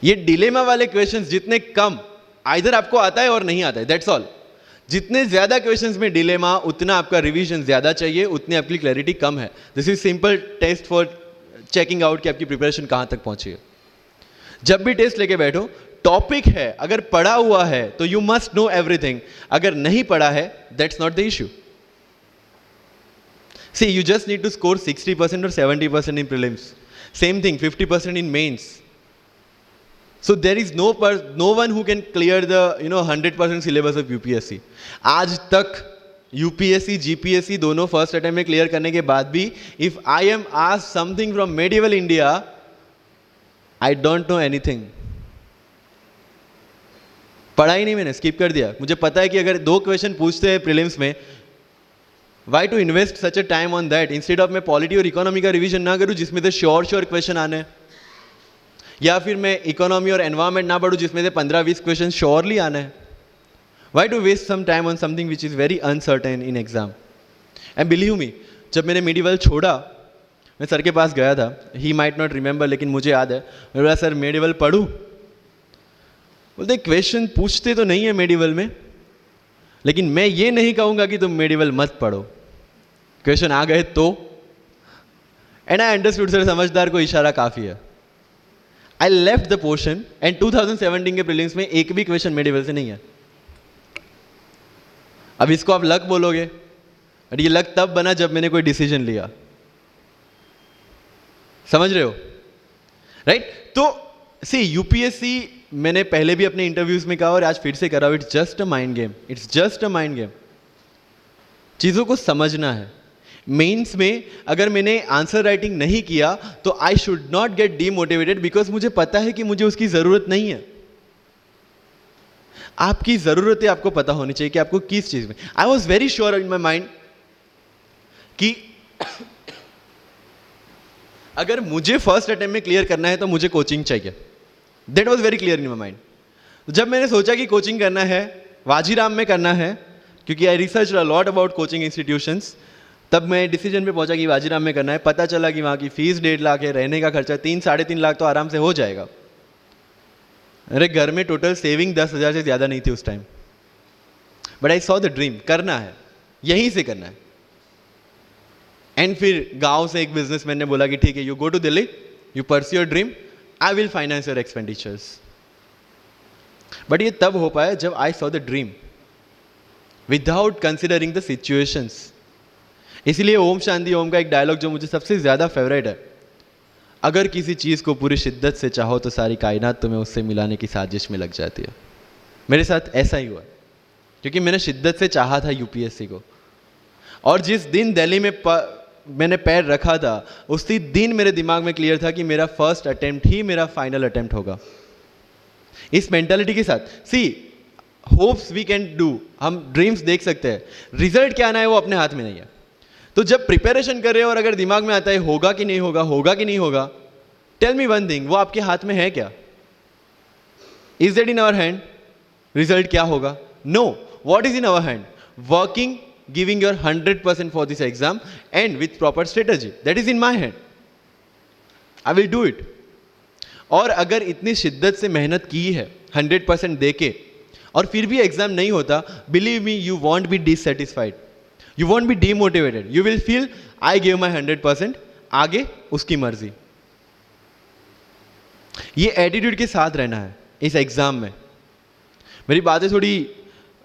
ये डिलेमा वाले क्वेश्चंस जितने कम, आइदर आपको आता है और नहीं आता है, दैट्स ऑल। जितने ज्यादा क्वेश्चंस में डिलेमा, उतना आपका रिवीजन ज्यादा चाहिए, उतनी आपकी क्लैरिटी कम है। This is simple test for checking out कि आपकी प्रिपरेशन कहां तक पहुंची है। जब भी टेस्ट लेके बैठो, टॉपिक है, अगर पढ़ा हुआ है तो यू मस्ट नो एवरीथिंग, अगर नहीं पढ़ा है that's not the issue. See, you just need to score 60% or 70% in prelims. Same thing, 50% in mains. So there is no one who can clear the 100% syllabus of UPSC. आज तक UPSC, GPSC दोनों first attempt में clear करने के बाद भी, if I am asked something from medieval India, I don't know anything, पढ़ा ही नहीं, मैंने स्किप कर दिया। मुझे पता है कि अगर 2 क्वेश्चन पूछते हैं प्रीलिम्स में, why to invest such a time on that, instead of मैं पॉलिटी और इकोनॉमी का रिवीजन ना करूं जिसमें से श्योर क्वेश्चन आने हैं, या फिर मैं इकोनॉमी और एनवायरमेंट ना पढ़ूं जिसमें से 15-20 क्वेश्चन श्योरली आने हैं। Why to waste some time on something which is very uncertain in exam. And believe me, जब मैंने मेडिवल छोड़ा, मैं सर के पास गया था, ही माइट नॉट रिमेंबर, लेकिन मुझे याद है, मैं बोला सर मेडिवल पढ़ूं? बोलते क्वेश्चन पूछते तो नहीं है मेडिवल में, लेकिन मैं ये नहीं कहूंगा कि तुम मेडिवल मत पढ़ो, क्वेश्चन आ गए तो। एंड आई अंडरस्टूड, सर समझदार को इशारा काफी है। I left the portion and 2017 के प्रीलिम्स में एक भी क्वेश्चन मेडिवल से नहीं है। अब इसको आप लक बोलोगे, और ये लक तब बना जब मैंने कोई डिसीजन लिया, समझ रहे हो, राइट? तो सी यूपीएससी, मैंने पहले भी अपने इंटरव्यूज में कहा और आज फिर से कर रहा हूं, it's just a mind game, it's just a mind game. चीजों को समझना है। मेंस में अगर मैंने आंसर राइटिंग नहीं किया तो I should not gate demotivated, because मुझे पता है कि मुझे उसकी जरूरत नहीं है। आपकी जरूरतें आपको पता होनी चाहिए कि आपको किस चीज में। I was very sure in my mind कि अगर मुझे फर्स्ट अटेम्प्ट में क्लियर करना है तो मुझे कोचिंग चाहिए। That was very clear in my mind. जब मैंने सोचा कि कोचिंग करना है, वाजीराम में करना है, क्योंकि I research a lot about coaching institutions, तब मैं डिसीजन पे पहुंचा कि वाजीराम में करना है। पता चला कि वहाँ की फीस 1.5 लाख है, रहने का खर्चा 3-3.5 लाख तो आराम से हो जाएगा। अरे घर में टोटल सेविंग 10,000 से ज़्यादा नहीं थी उस time. But I saw the dream, करना है, यहीं से करना है। एंड फिर गांव से एक बिजनेसमैन ने बोला कि ठीक है, you go to Delhi, you pursue your dream, I will finance your expenditures. But ये तब हो पाया जब I saw the dream without considering the situations. इसलिए ओम शांति ओम का एक डायलॉग जो मुझे सबसे ज़्यादा फेवरेट है, अगर किसी चीज़ को पूरी शिद्दत से चाहो तो सारी कायनात तुम्हें उससे मिलाने की साजिश में लग जाती है। मेरे साथ ऐसा ही हुआ, क्योंकि मैंने शिद्दत से चाहा था यूपीएससी को, और जिस दिन दिल्ली में मैंने पैर रखा था, उसी दिन मेरे दिमाग में क्लियर था कि मेरा फर्स्ट अटेम्प्ट ही मेरा फाइनल अटेम्प्ट होगा। इस मेंटालिटी के साथ, सी होप्स वी कैन डू, हम ड्रीम्स देख सकते हैं, रिजल्ट क्या आना है वो अपने हाथ में नहीं है। तो जब प्रिपरेशन कर रहे हो और अगर दिमाग में आता है होगा कि नहीं होगा, होगा कि नहीं होगा, टेल मी वन थिंग, वो आपके हाथ में है क्या? Is that in our hand? Result क्या होगा? No. What is in our hand? Working, giving your 100% for this exam and with proper strategy. That is in my hand. I will do it. और अगर इतनी शिद्दत से मेहनत की है 100% देके और फिर भी एग्जाम नहीं होता, believe me, you won't be dissatisfied. You won't be demotivated. You will feel I gave my 100%. आगे उसकी मर्जी। ये एटीट्यूड के साथ रहना है इस एग्जाम में। मेरी बातें थोड़ी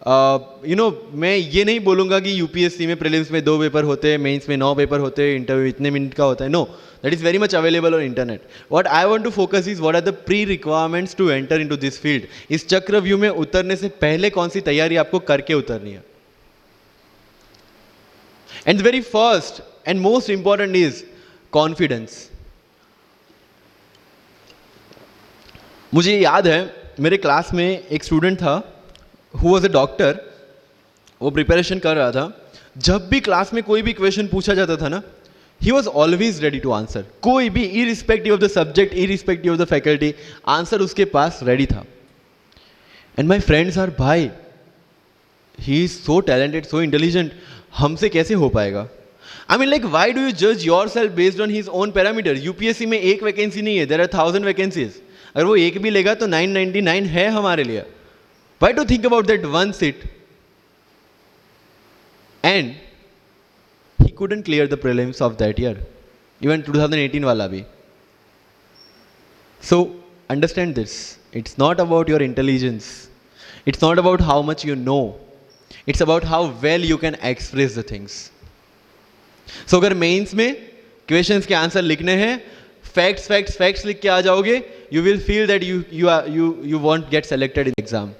मैं ये नहीं बोलूँगा कि यूपीएससी में प्रीलिम्स में 2 पेपर होते हैं, मेंस में 9 पेपर होते हैं, इंटरव्यू इतने मिनट का होता है। No, that is very much available on internet. What I want to focus is what are the pre requirements to enter into this field. इस चक्रव्यूह में उतरने से पहले कौन सी तैयारी आपको करके उतरनी है। And very first and most important is confidence. मुझे याद है मेरे क्लास में एक स्टूडेंट था, हु वॉज अ डॉक्टर, वो प्रिपरेशन कर रहा था। जब भी क्लास में कोई भी क्वेश्चन पूछा जाता था ना, he was always ready to answer. कोई भी, irrespective of the subject, irrespective of the faculty, answer उसके पास रेडी था। एंड माई फ्रेंड्स आर, भाई he is so talented, so intelligent, हमसे कैसे हो पाएगा? I mean like, why do you जज your self based on his own parameter? UPSC में एक वैकेंसी नहीं है, देयर आर 1000 वैकेंसीज। अगर वो एक भी लेगा तो 999 है हमारे लिए। Why to think about that one seat? And he couldn't clear the prelims of that year, even 2018 wala bhi. So understand this. It's not about your intelligence. It's not about how much you know. It's about how well you can express the things. So अगर mains में questions के answer लिखने हैं, facts लिख के आ जाओगे, you will feel that you won't get selected in exam.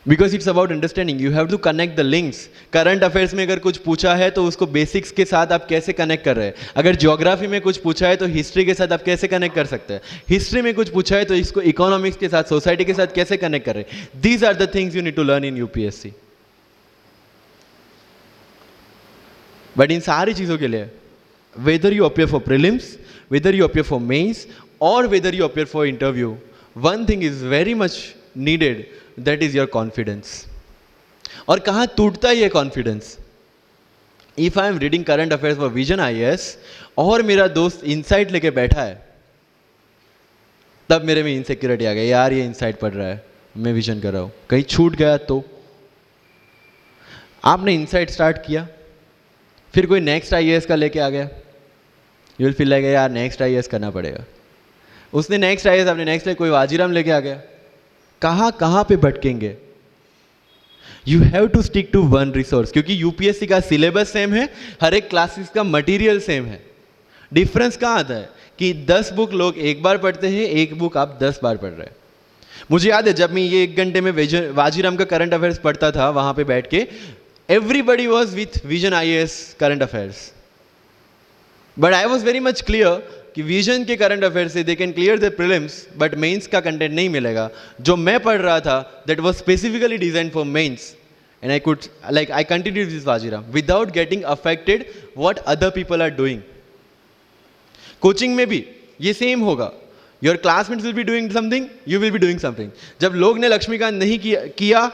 Because it's about understanding, you have to connect the links. Current affairs में अगर कुछ पूछा है तो उसको बेसिक्स के साथ आप कैसे कनेक्ट कर रहे हैं. अगर ज्योग्राफी में कुछ पूछा है तो हिस्ट्री के साथ आप कैसे कनेक्ट कर सकते हैं. हिस्ट्री में कुछ पूछा है तो इसको इकोनॉमिक्स के साथ, सोसाइटी के साथ कैसे कनेक्ट कर रहे हैं. These are the things you need to learn in UPSC. But इन सारी चीज़ों के लिए, whether you appear for prelims, whether you appear for mains, और whether you appear for interview, one thing is very much needed, that is your confidence. और कहाँ टूटता है ये confidence? If I am reading current affairs for Vision IAS और मेरा दोस्त insight लेके बैठा है, तब मेरे में इनसिक्योरिटी आ गई, यार ये इनसाइट पढ़ रहा है, मैं विजन कर रहा हूं, कहीं छूट गया तो. आपने इनसाइट स्टार्ट किया, फिर कोई नेक्स्ट आईएएस का लेके आ गया, यू विल फील लाइक यार नेक्स्ट आईएएस करना पड़ेगा. उसने नेक्स्ट आईएएस, आपने नेक्स्ट कोई वाजीराम लेके आ गया. कहाँ पे भटकेंगे? You have to stick to one resource, क्योंकि यूपीएससी का सिलेबस सेम है, हर एक क्लासेस का मटेरियल सेम है. डिफरेंस कहाँ आता है कि 10 बुक लोग एक बार पढ़ते हैं, एक बुक आप 10 बार पढ़ रहे हैं. मुझे याद है जब मैं ये 1 घंटे में वाजीराम का करंट अफेयर्स पढ़ता था, वहां पे बैठ के everybody was with vision IAS current affairs, but I was very much clear कि vision के current affairs से they can clear their prelims, but mains का content नहीं मिलेगा. जो मैं पढ़ रहा था that was specifically designed for mains, and I continued this Vajiram without getting affected what other people are doing. Coaching में भी ये सेम होगा. Your classmates will be doing something, you will be doing something. जब लोग ने लक्ष्मीकांत नहीं किया,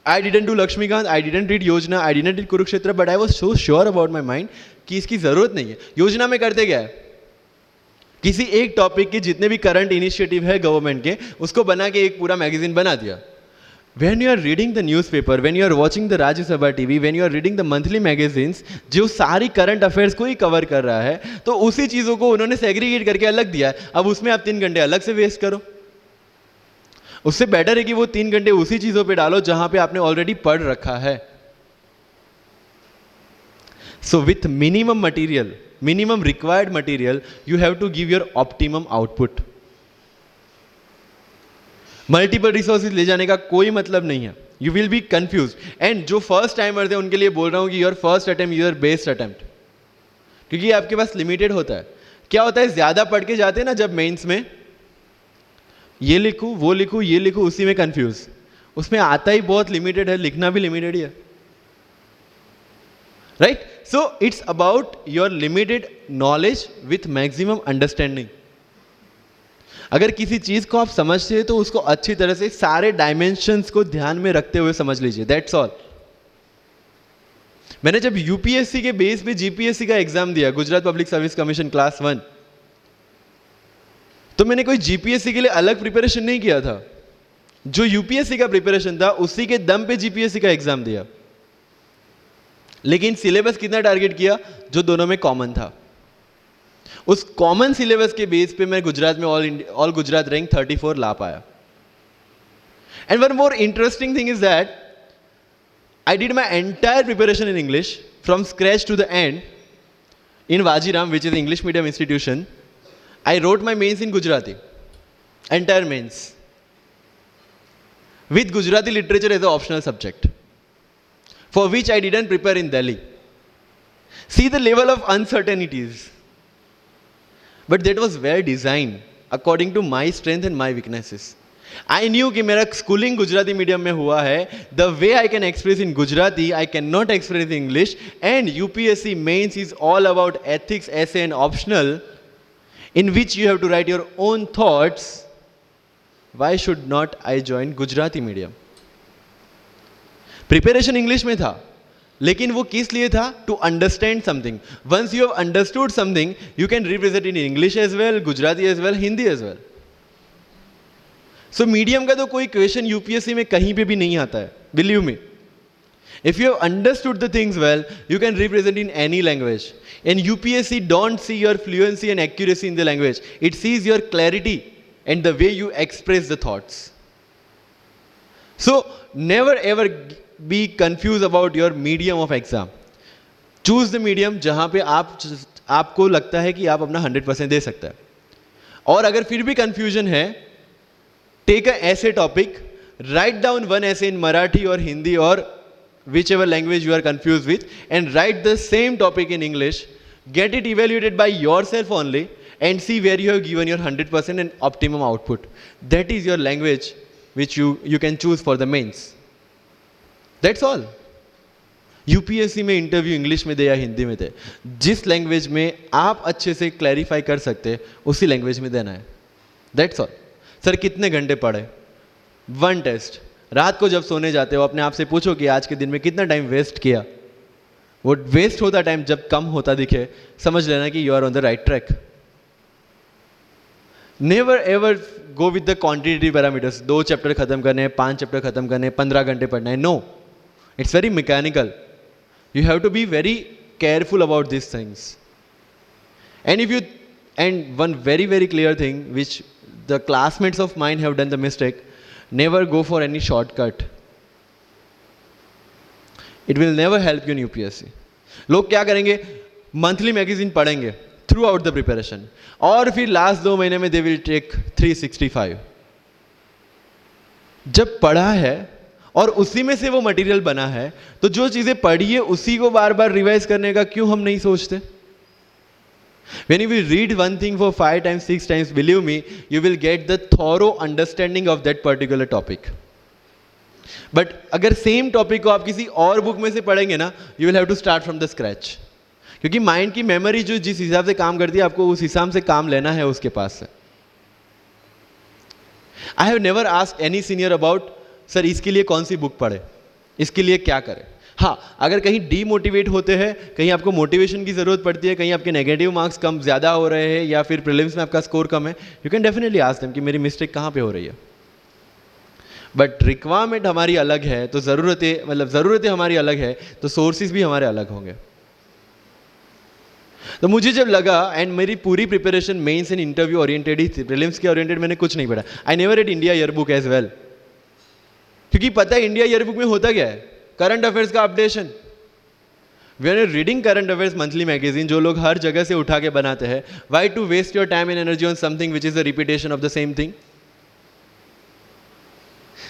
I didn't do Lakshmikant, I didn't read योजना, I didn't read Kurukshetra, but I was so sure about my mind कि इसकी जरूरत नहीं है. योजना में करते क्या है, किसी एक टॉपिक के जितने भी करंट इनिशिएटिव है गवर्नमेंट के, उसको बना के एक पूरा मैगजीन बना दिया. When you are reading the newspaper, when you are watching the Rajya Sabha TV, when you are reading the monthly magazines, जो सारी करंट अफेयर्स को ही कवर कर रहा है, तो उसी चीज़ों को उन्होंने सेग्रीगेट करके अलग दिया है. अब उसमें आप 3 घंटे अलग से वेस्ट करो. उससे बेटर है कि वो 3 घंटे उसी चीजों पे डालो जहां पे आपने ऑलरेडी पढ़ रखा है. So with minimum material, minimum required material, you have to give your optimum output. Multiple resources ले जाने का कोई मतलब नहीं है. You will be confuse. And जो फर्स्ट टाइमर्स है उनके लिए बोल रहा हूं कि your first attempt your best attempt, क्योंकि आपके पास लिमिटेड होता है. क्या होता है, ज्यादा पढ़ के जाते हैं ना जब मेंस में, ये लिखूं वो लिखूं ये लिखूं, उसी में कंफ्यूज. उसमें आता ही बहुत लिमिटेड है, लिखना भी लिमिटेड ही है. Right? So it's about your limited knowledge with maximum understanding. अगर किसी चीज को आप समझते हैं तो उसको अच्छी तरह से सारे डायमेंशंस को ध्यान में रखते हुए समझ लीजिए. That's all. मैंने जब यूपीएससी के बेस पे जीपीएससी का एग्जाम दिया, Gujarat public service commission class 1, तो मैंने कोई जीपीएससी के लिए अलग प्रिपरेशन नहीं किया था. जो यूपीएससी का प्रिपरेशन था उसी के दम पे जीपीएससी का एग्जाम दिया. लेकिन सिलेबस कितना टारगेट किया, जो दोनों में कॉमन था. उस कॉमन सिलेबस के बेस पे मैं गुजरात में ऑल गुजरात रैंक 34 ला पाया. And one more interesting thing is that I did my entire preparation in English from scratch to the end in Vajiram, which is English medium institution. I wrote my mains in Gujarati, entire mains, with Gujarati literature as an optional subject, for which I didn't prepare in Delhi. See the level of uncertainties. But that was well designed according to my strength and my weaknesses. I knew कि मेरा schooling Gujarati medium में हुआ है. The way I can express in Gujarati, I cannot express in English. And UPSC mains is all about ethics, essay and optional, in which you have to write your own thoughts. Why should not I join Gujarati medium? Preparation English में था, लेकिन वो किस लिए था? To understand something. Once you have understood something, you can represent in English as well, Gujarati as well, Hindi as well. So medium का तो कोई क्वेश्चन यूपीएससी में कहीं पे भी नहीं आता है. Believe me. If you have understood the things well, you can represent in any language. And UPSC don't see your fluency and accuracy in the language. It sees your clarity and the way you express the thoughts. So never ever be confused about your medium of exam. Choose the medium जहाँ पे आपको लगता है कि आप अपना 100% दे सकते हैं. और अगर फिर भी confusion है, take a essay topic write down one essay in Marathi or Hindi or whichever language you are confused with, and write the same topic in English, get it evaluated by yourself only, and see where you have given your 100% and optimum output. That is your language which you can choose for the mains. That's all. UPSC में interview English में दे या हिंदी में दे, जिस language में आप अच्छे से clarify कर सकते उसी लैंग्वेज में देना है. That's all. सर कितने घंटे पढ़े? One test. रात को जब सोने जाते हो अपने आप से पूछो कि आज के दिन में कितना टाइम वेस्ट किया. वो वेस्ट होता टाइम जब कम होता दिखे, समझ लेना कि you are on the right track. Never ever go with the quantitative parameters. 2 chapter खत्म करने हैं, 5 चैप्टर खत्म करने हैं, 15 घंटे पढ़ना है. No, it's very mechanical. You have to be very careful about these things. And one very, very clear thing which the classmates of mine have done the mistake, never go for any shortcut. It will never help you in UPSC. लोग क्या करेंगे? Monthly magazine पढ़ेंगे through out the preparation, और फिर last 2 महीने में they will take 365. जब पढ़ा है और उसी में से वो मटेरियल बना है, तो जो चीजें पढ़ी है उसी को बार बार रिवाइज करने का क्यों हम नहीं सोचते? When you will read one thing for 5 times, 6 times, believe me, you will get the thorough understanding of that particular topic. But अगर सेम टॉपिक को आप किसी और बुक में से पढ़ेंगे ना, you will have to start from the scratch. क्योंकि माइंड की मेमोरी जो जिस हिसाब से काम करती है, आपको उस हिसाब से काम लेना है उसके पास से. I have never asked any senior about sir इसके लिए कौन सी बुक पढ़े, इसके लिए क्या करें. हाँ, अगर कहीं डीमोटिवेट होते हैं, कहीं आपको मोटिवेशन की ज़रूरत पड़ती है, कहीं आपके नेगेटिव मार्क्स कम ज़्यादा हो रहे हैं या फिर प्रीलिम्स में आपका स्कोर कम है, you can definitely ask them कि मेरी मिस्टेक कहाँ पे हो रही है. बट रिक्वायरमेंट हमारी अलग है, तो ज़रूरतें हमारी अलग है, तो सोर्सेज भी हमारे अलग होंगे. तो मुझे जब लगा, एंड मेरी पूरी preparation mains and interview oriented ही थी, प्रीलिम्स के ओरिएंटेड मैंने कुछ नहीं पढ़ा. I never read India year book as well, क्योंकि पता है इंडिया ईयर बुक में होता क्या है? करंट अफेयर्स का updation. We are reading current affairs monthly magazine, जो लोग हर जगह से उठा के बनाते हैं. Why to waste your time and energy on something which is a repetition of the same thing?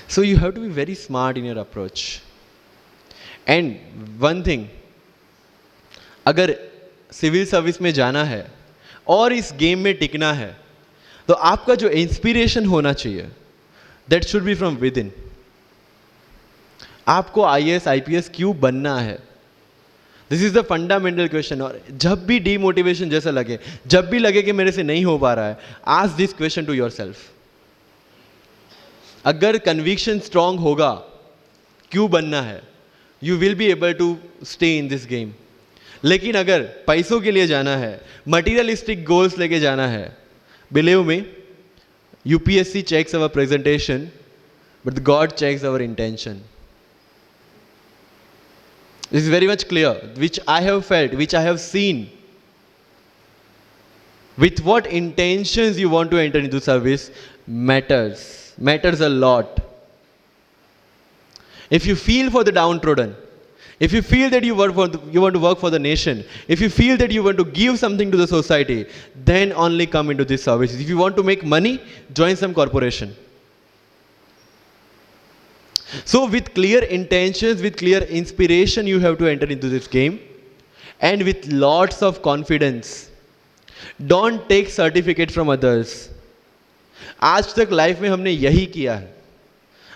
So you have to be very smart in your approach. And one thing, अगर सिविल सर्विस में जाना है और इस game में टिकना है, तो आपका जो इंस्पिरेशन होना चाहिए, that should be from with in. आपको IAS IPS क्यों बनना है? This is the fundamental question. और जब भी डीमोटिवेशन जैसा लगे, जब भी लगे कि मेरे से नहीं हो पा रहा है, ask this question to yourself. अगर कन्विक्शन स्ट्रांग होगा क्यों बनना है, you will be able to stay in this game. लेकिन अगर पैसों के लिए जाना है, मटीरियलिस्टिक गोल्स लेके जाना है, believe me, UPSC checks our presentation, but God checks our intention. This is very much clear, which I have felt, which I have seen. With what intentions you want to enter into service matters a lot. If you feel for the downtrodden, if you feel that you want to work for the nation, if you feel that you want to give something to the society, then only come into this service. If you want to make money, join some corporation. So with clear intentions, with clear inspiration, you have to enter into this game, and with lots of confidence. Don't take certificate from others. आज तक life में हमने यही किया है.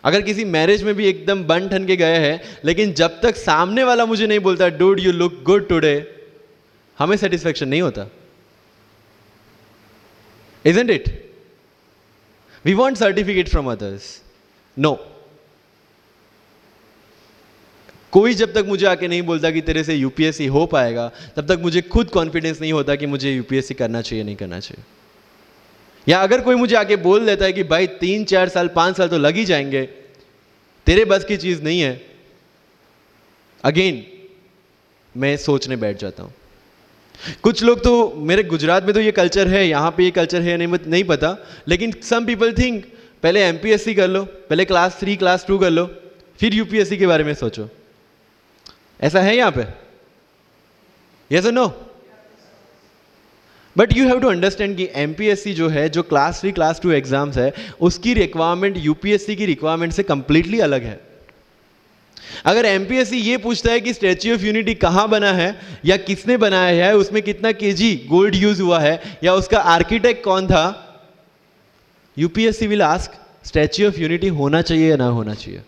अगर किसी marriage में भी एकदम बन ठन के गए हैं, लेकिन जब तक सामने वाला मुझे नहीं बोलता dude you look good today, हमें सेटिस्फैक्शन नहीं होता. Isn't it? We want certificate from others. No. कोई जब तक मुझे आके नहीं बोलता कि तेरे से UPSC हो पाएगा, तब तक मुझे खुद कॉन्फिडेंस नहीं होता कि मुझे UPSC करना चाहिए नहीं करना चाहिए. या अगर कोई मुझे आके बोल देता है कि भाई 3, 4 साल 5 साल तो लग ही जाएंगे, तेरे बस की चीज़ नहीं है, अगेन मैं सोचने बैठ जाता हूँ. कुछ लोग तो, मेरे गुजरात में तो ये कल्चर है, यहाँ पे ये कल्चर है नहीं पता, लेकिन सम पीपल थिंक पहले MPSC कर लो, पहले क्लास 3 क्लास 2 कर लो, फिर UPSC के बारे में सोचो. ऐसा है यहाँ पे? यस और no? But you have to understand कि एमपीएससी जो है, जो क्लास 3 क्लास 2 एग्जाम्स है, उसकी रिक्वायरमेंट यूपीएससी की रिक्वायरमेंट से कंप्लीटली अलग है। अगर एमपीएससी ये पूछता है कि स्टैच्यू ऑफ यूनिटी कहाँ बना है या किसने बनाया है, उसमें कितना केजी गोल्ड यूज हुआ है या उसका आर्किटेक्ट कौन था, UPSC will ask statue of unity होना चाहिए या ना होना चाहिए।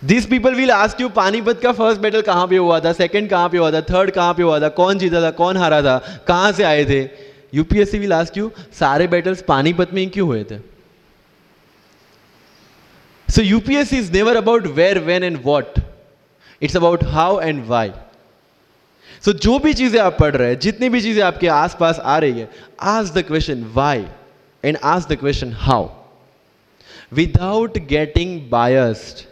This people will ask you Panipat का फर्स्ट बैटल कहां पे हुआ था, सेकंड कहां पे हुआ था, थर्ड कहां पे हुआ था, कौन जीता था, कौन हारा था, कहां से आए थे। यूपीएससी विल आस्क यू सारे बैटल्स पानीपत में ही क्यों हुए थे। So UPSC is never about where, when and what, it's about how and why. So जो भी चीजें आप पढ़ रहे हैं, जितनी भी चीजें आपके आसपास आ रही है, ask the question why and ask the question how, without getting biased.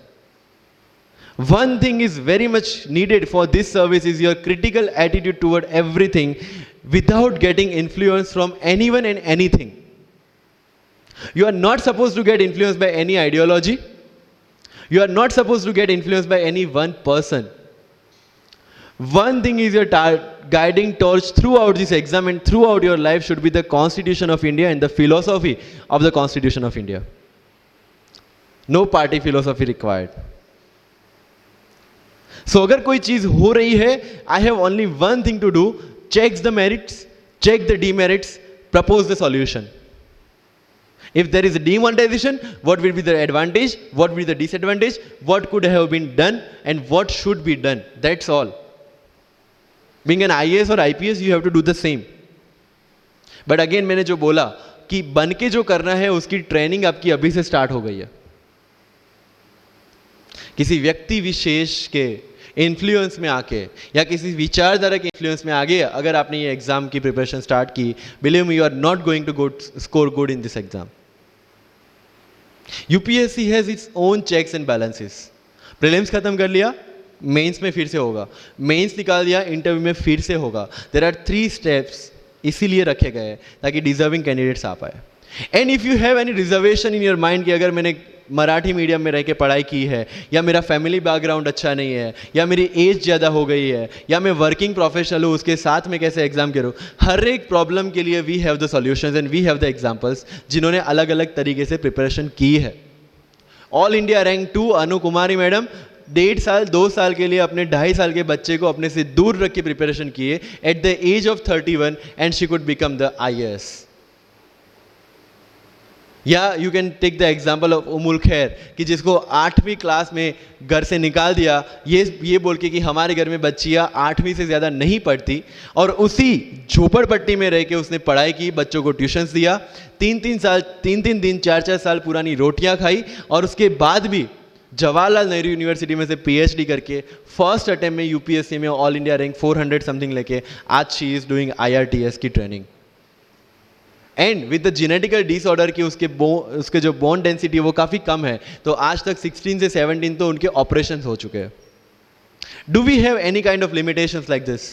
One thing is very much needed for this service is your critical attitude toward everything without getting influence from anyone and anything. You are not supposed to get influenced by any ideology. You are not supposed to get influenced by any one person. One thing is your guiding torch throughout this exam and throughout your life should be the Constitution of India and the philosophy of the Constitution of India. No party philosophy required. So अगर कोई चीज हो रही है, I have only one thing to do, check the merits, check the demerits, propose the solution. If there is demonetization, what will be the advantage, what will be the disadvantage, what could have been done and what should be done, that's all. Being an IAS or IPS you have to do the same. But again मैंने जो बोला कि बन के जो करना है उसकी ट्रेनिंग आपकी अभी से स्टार्ट हो गई है। किसी व्यक्ति विशेष के इन्फ्लुएंस में आके या किसी विचारधारा के इन्फ्लुएंस में आगे अगर आपने ये एग्जाम की प्रिपरेशन स्टार्ट की, believe me you are not going to score good in this exam. UPSC has its own checks and balances. Prelims खत्म कर लिया, मेंस में फिर से होगा, मेंस निकाल दिया, इंटरव्यू में फिर से होगा। देयर आर 3 स्टेप्स इसीलिए रखे गए हैं ताकि डिजर्विंग कैंडिडेट्स आ पाए। And if you have any reservation in your mind कि अगर मैंने मराठी मीडियम में रह के पढ़ाई की है, या मेरा फैमिली बैकग्राउंड अच्छा नहीं है, या मेरी एज ज़्यादा हो गई है, या मैं वर्किंग प्रोफेशनल हूँ, उसके साथ में कैसे एग्जाम करूँ, हर एक प्रॉब्लम के लिए we have the solutions and we have the examples जिन्होंने अलग अलग तरीके से प्रिपरेशन की है। All India rank 2 Anu Kumari madam 1.5 साल 2 साल के लिए अपने 2.5 साल के बच्चे को अपने से दूर रख के प्रिपरेशन किए at the age of 31 and she could become the IAS। या you can take the example of Ummul Kher कि जिसको 8वीं क्लास में घर से निकाल दिया ये बोल के कि हमारे घर में बच्चियाँ 8वीं से ज़्यादा नहीं पढ़ती, और उसी झोपड़पट्टी में रह के उसने पढ़ाई की, बच्चों को ट्यूशन्स दिया, 3 दिन 4 साल पुरानी रोटियां खाई, और उसके बाद भी जवाहरलाल नेहरू यूनिवर्सिटी में से PhD करके फर्स्ट अटेम्प्ट में यूपीएससी में ऑल इंडिया रैंक 400 समथिंग लेके आज शी इज़ डूइंग IRTS की training. And with the genetical disorder की उसके जो बोन डेंसिटी वो काफ़ी कम है, तो आज तक 16 से 17 तो उनके ऑपरेशन हो चुके हैं। Do we have any kind of limitations like this?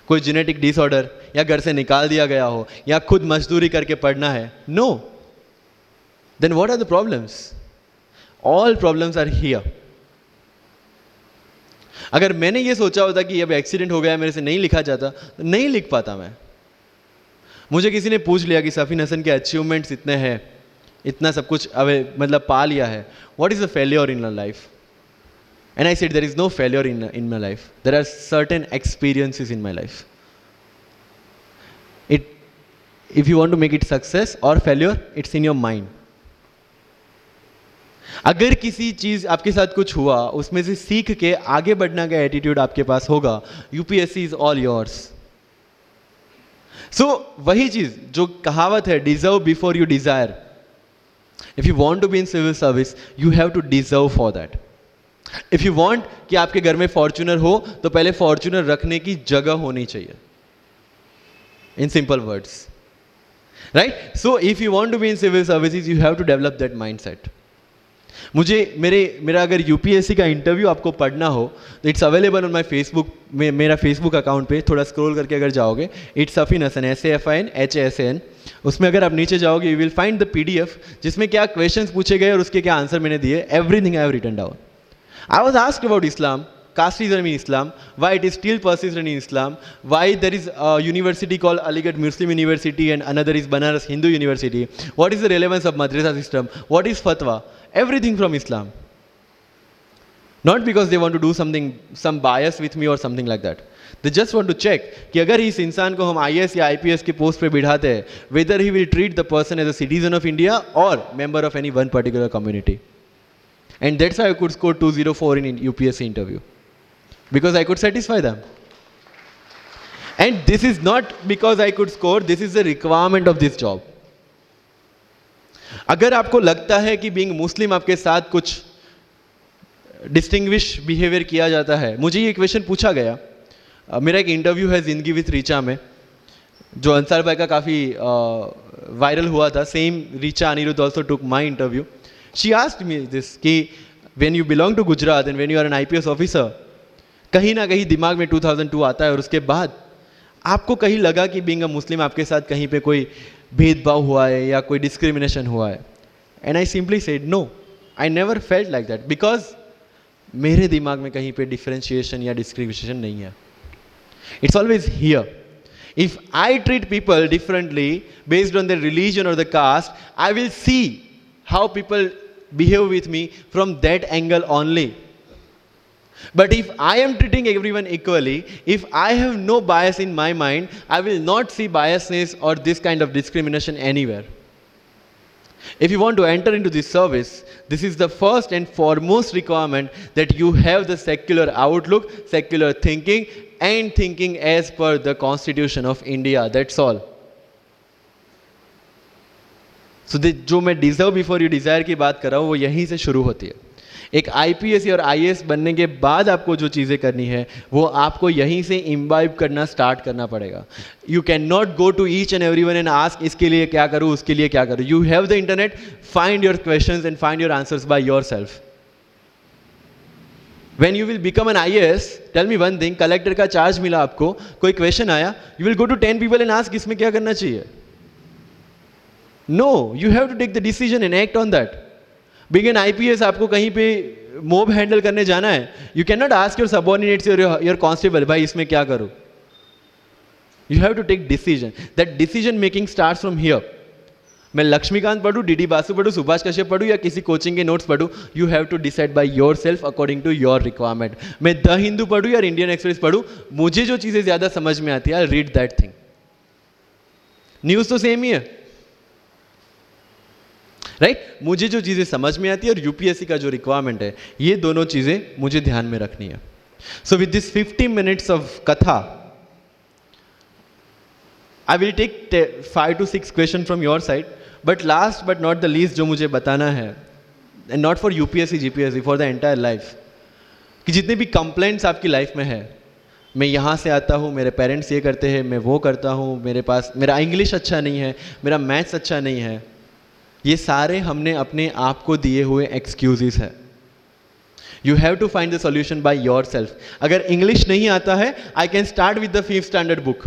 कोई जेनेटिक डिसऑर्डर या घर से निकाल दिया गया हो या खुद मजदूरी करके पढ़ना है? No. Then what are the problems? All problems are here. अगर मैंने ये सोचा होता कि अब एक्सीडेंट हो गया, मेरे से नहीं लिखा जाता, तो नहीं लिख पाता मैं। मुझे किसी ने पूछ लिया कि सफीन हसन के अचीवमेंट्स इतने हैं, इतना सब कुछ मतलब पा लिया है, what is the failure in your life? And I said there is no failure in my life, there are certain experiences in my life. If you want to make it success और failure, it's in your mind. अगर किसी चीज आपके साथ कुछ हुआ, उसमें से सीख के आगे बढ़ने का एटीट्यूड आपके पास होगा, UPSC is all yours. So वही चीज जो कहावत है, deserve before you desire. If you want to be in civil service, you have to deserve for that. If you want कि आपके घर में फॉर्च्यूनर हो, तो पहले फॉर्च्यूनर रखने की जगह होनी चाहिए, in simple words, right? So if you want to be in civil services, you have to develop that mindset. मेरा अगर यूपीएससी का इंटरव्यू आपको पढ़ना हो तो it's available on my Facebook में, मेरा फेसबुक अकाउंट पे थोड़ा स्क्रॉल करके अगर जाओगे, it's Safin Hasan, SAFIN HASAN, उसमें अगर आप नीचे जाओगे you will find the PDF जिसमें क्या क्वेश्चंस पूछे गए और उसके क्या आंसर मैंने दिए। Everything I have written down. I was asked about Islam, casteism in Islam, why it is still persistent in Islam, why there is a university called Aligarh Muslim University and another is Banaras Hindu University, what is the relevance of madrasa system, what is fatwa, everything from Islam. Not because they want to do something, some bias with me or something like that. They just want to check कि अगर इस इंसान को हम IAS या IPS के post पे बिठाते हैं, whether he will treat the person as a citizen of India or member of any one particular community. And that's how I could score 204 in UPSC interview, because I could satisfy them. And this is not because I could score, this is the requirement of this job. अगर आपको लगता है कि being Muslim आपके साथ कुछ distinguish behaviour किया जाता है, मुझे ये क्वेश्चन पूछा गया. मेरा एक इंटरव्यू है जिंदगी विथ रीचा में, जो अंसार भाई का काफ़ी वायरल हुआ था. Same Richa Aniruddh also took my interview. She asked me this कि when you belong to Gujarat and when you are an IPS officer, कहीं ना कहीं दिमाग में 2002 आता है और उसके बाद आपको कहीं लगा कि बीइंग अ मुस्लिम आपके साथ कहीं पे कोई भेदभाव हुआ है या कोई डिस्क्रिमिनेशन हुआ है. And I simply said no, I never felt like that, because मेरे दिमाग में कहीं पे डिफरेंशिएशन या डिस्क्रिमिनेशन नहीं है. It's always here. If I treat people differently based on their religion or the caste, I will see how people behave with me from that angle only. But if I am treating everyone equally, if I have no bias in my mind, I will not see biasness or this kind of discrimination anywhere. If you want to enter into this service, this is the first and foremost requirement, that you have the secular outlook, secular thinking, and thinking as per the Constitution of India. That's all. So जो मैं deserve before you desire की बात कर रहा हूँ, वो यहीं से शुरू होती है. एक IPS और IAS बनने के बाद आपको जो चीज़ें करनी है वो आपको यहीं से इम्बाइब करना स्टार्ट करना पड़ेगा. You can not go to each and everyone and ask इसके लिए क्या करूँ, उसके लिए क्या करूँ. You have the internet, find your questions and find your answers by yourself. When you will become an IAS, tell me one thing, collector का charge मिला आपको, कोई क्वेश्चन आया, you will go to 10 people and ask इसमें क्या करना चाहिए. No, you have to take the decision and act on that. Being an IPS आपको कहीं पे मोब हैंडल करने जाना है, you cannot ask your subordinates or your constable, भाई इसमें क्या करूँ. You have to take decision. That decision making starts from here. मैं लक्ष्मीकांत पढ़ूँ, DD बासु पढ़ूँ, सुभाष कश्यप पढ़ूँ या किसी कोचिंग के नोट्स पढ़ूँ, you have to decide by your self according to your requirement. मैं द हिंदू पढ़ूँ या इंडियन एक्सप्रेस पढ़ूँ, मुझे जो चीज़ें ज़्यादा समझ में आती है, I read that thing. News तो सेम ही है, राइट? मुझे जो चीज़ें समझ में आती है और UPSC का जो रिक्वायरमेंट है, ये दोनों चीज़ें मुझे ध्यान में रखनी है. So with this 50 minutes of कथा, I will take 5 to 6 question from your side. But last but not the least जो मुझे बताना है, and not for UPSC GPSC, for the entire life, कि जितने भी कंप्लेंट्स आपकी लाइफ में है, मैं यहाँ से आता हूँ, मेरे पेरेंट्स ये करते हैं, मैं वो करता हूँ, मेरा इंग्लिश अच्छा नहीं है, मेरा मैथ्स अच्छा नहीं है, ये सारे हमने अपने आप को दिए हुए एक्सक्यूजेस है. You have to find the solution by your self. अगर इंग्लिश नहीं आता है, I can start with the 5th standard book,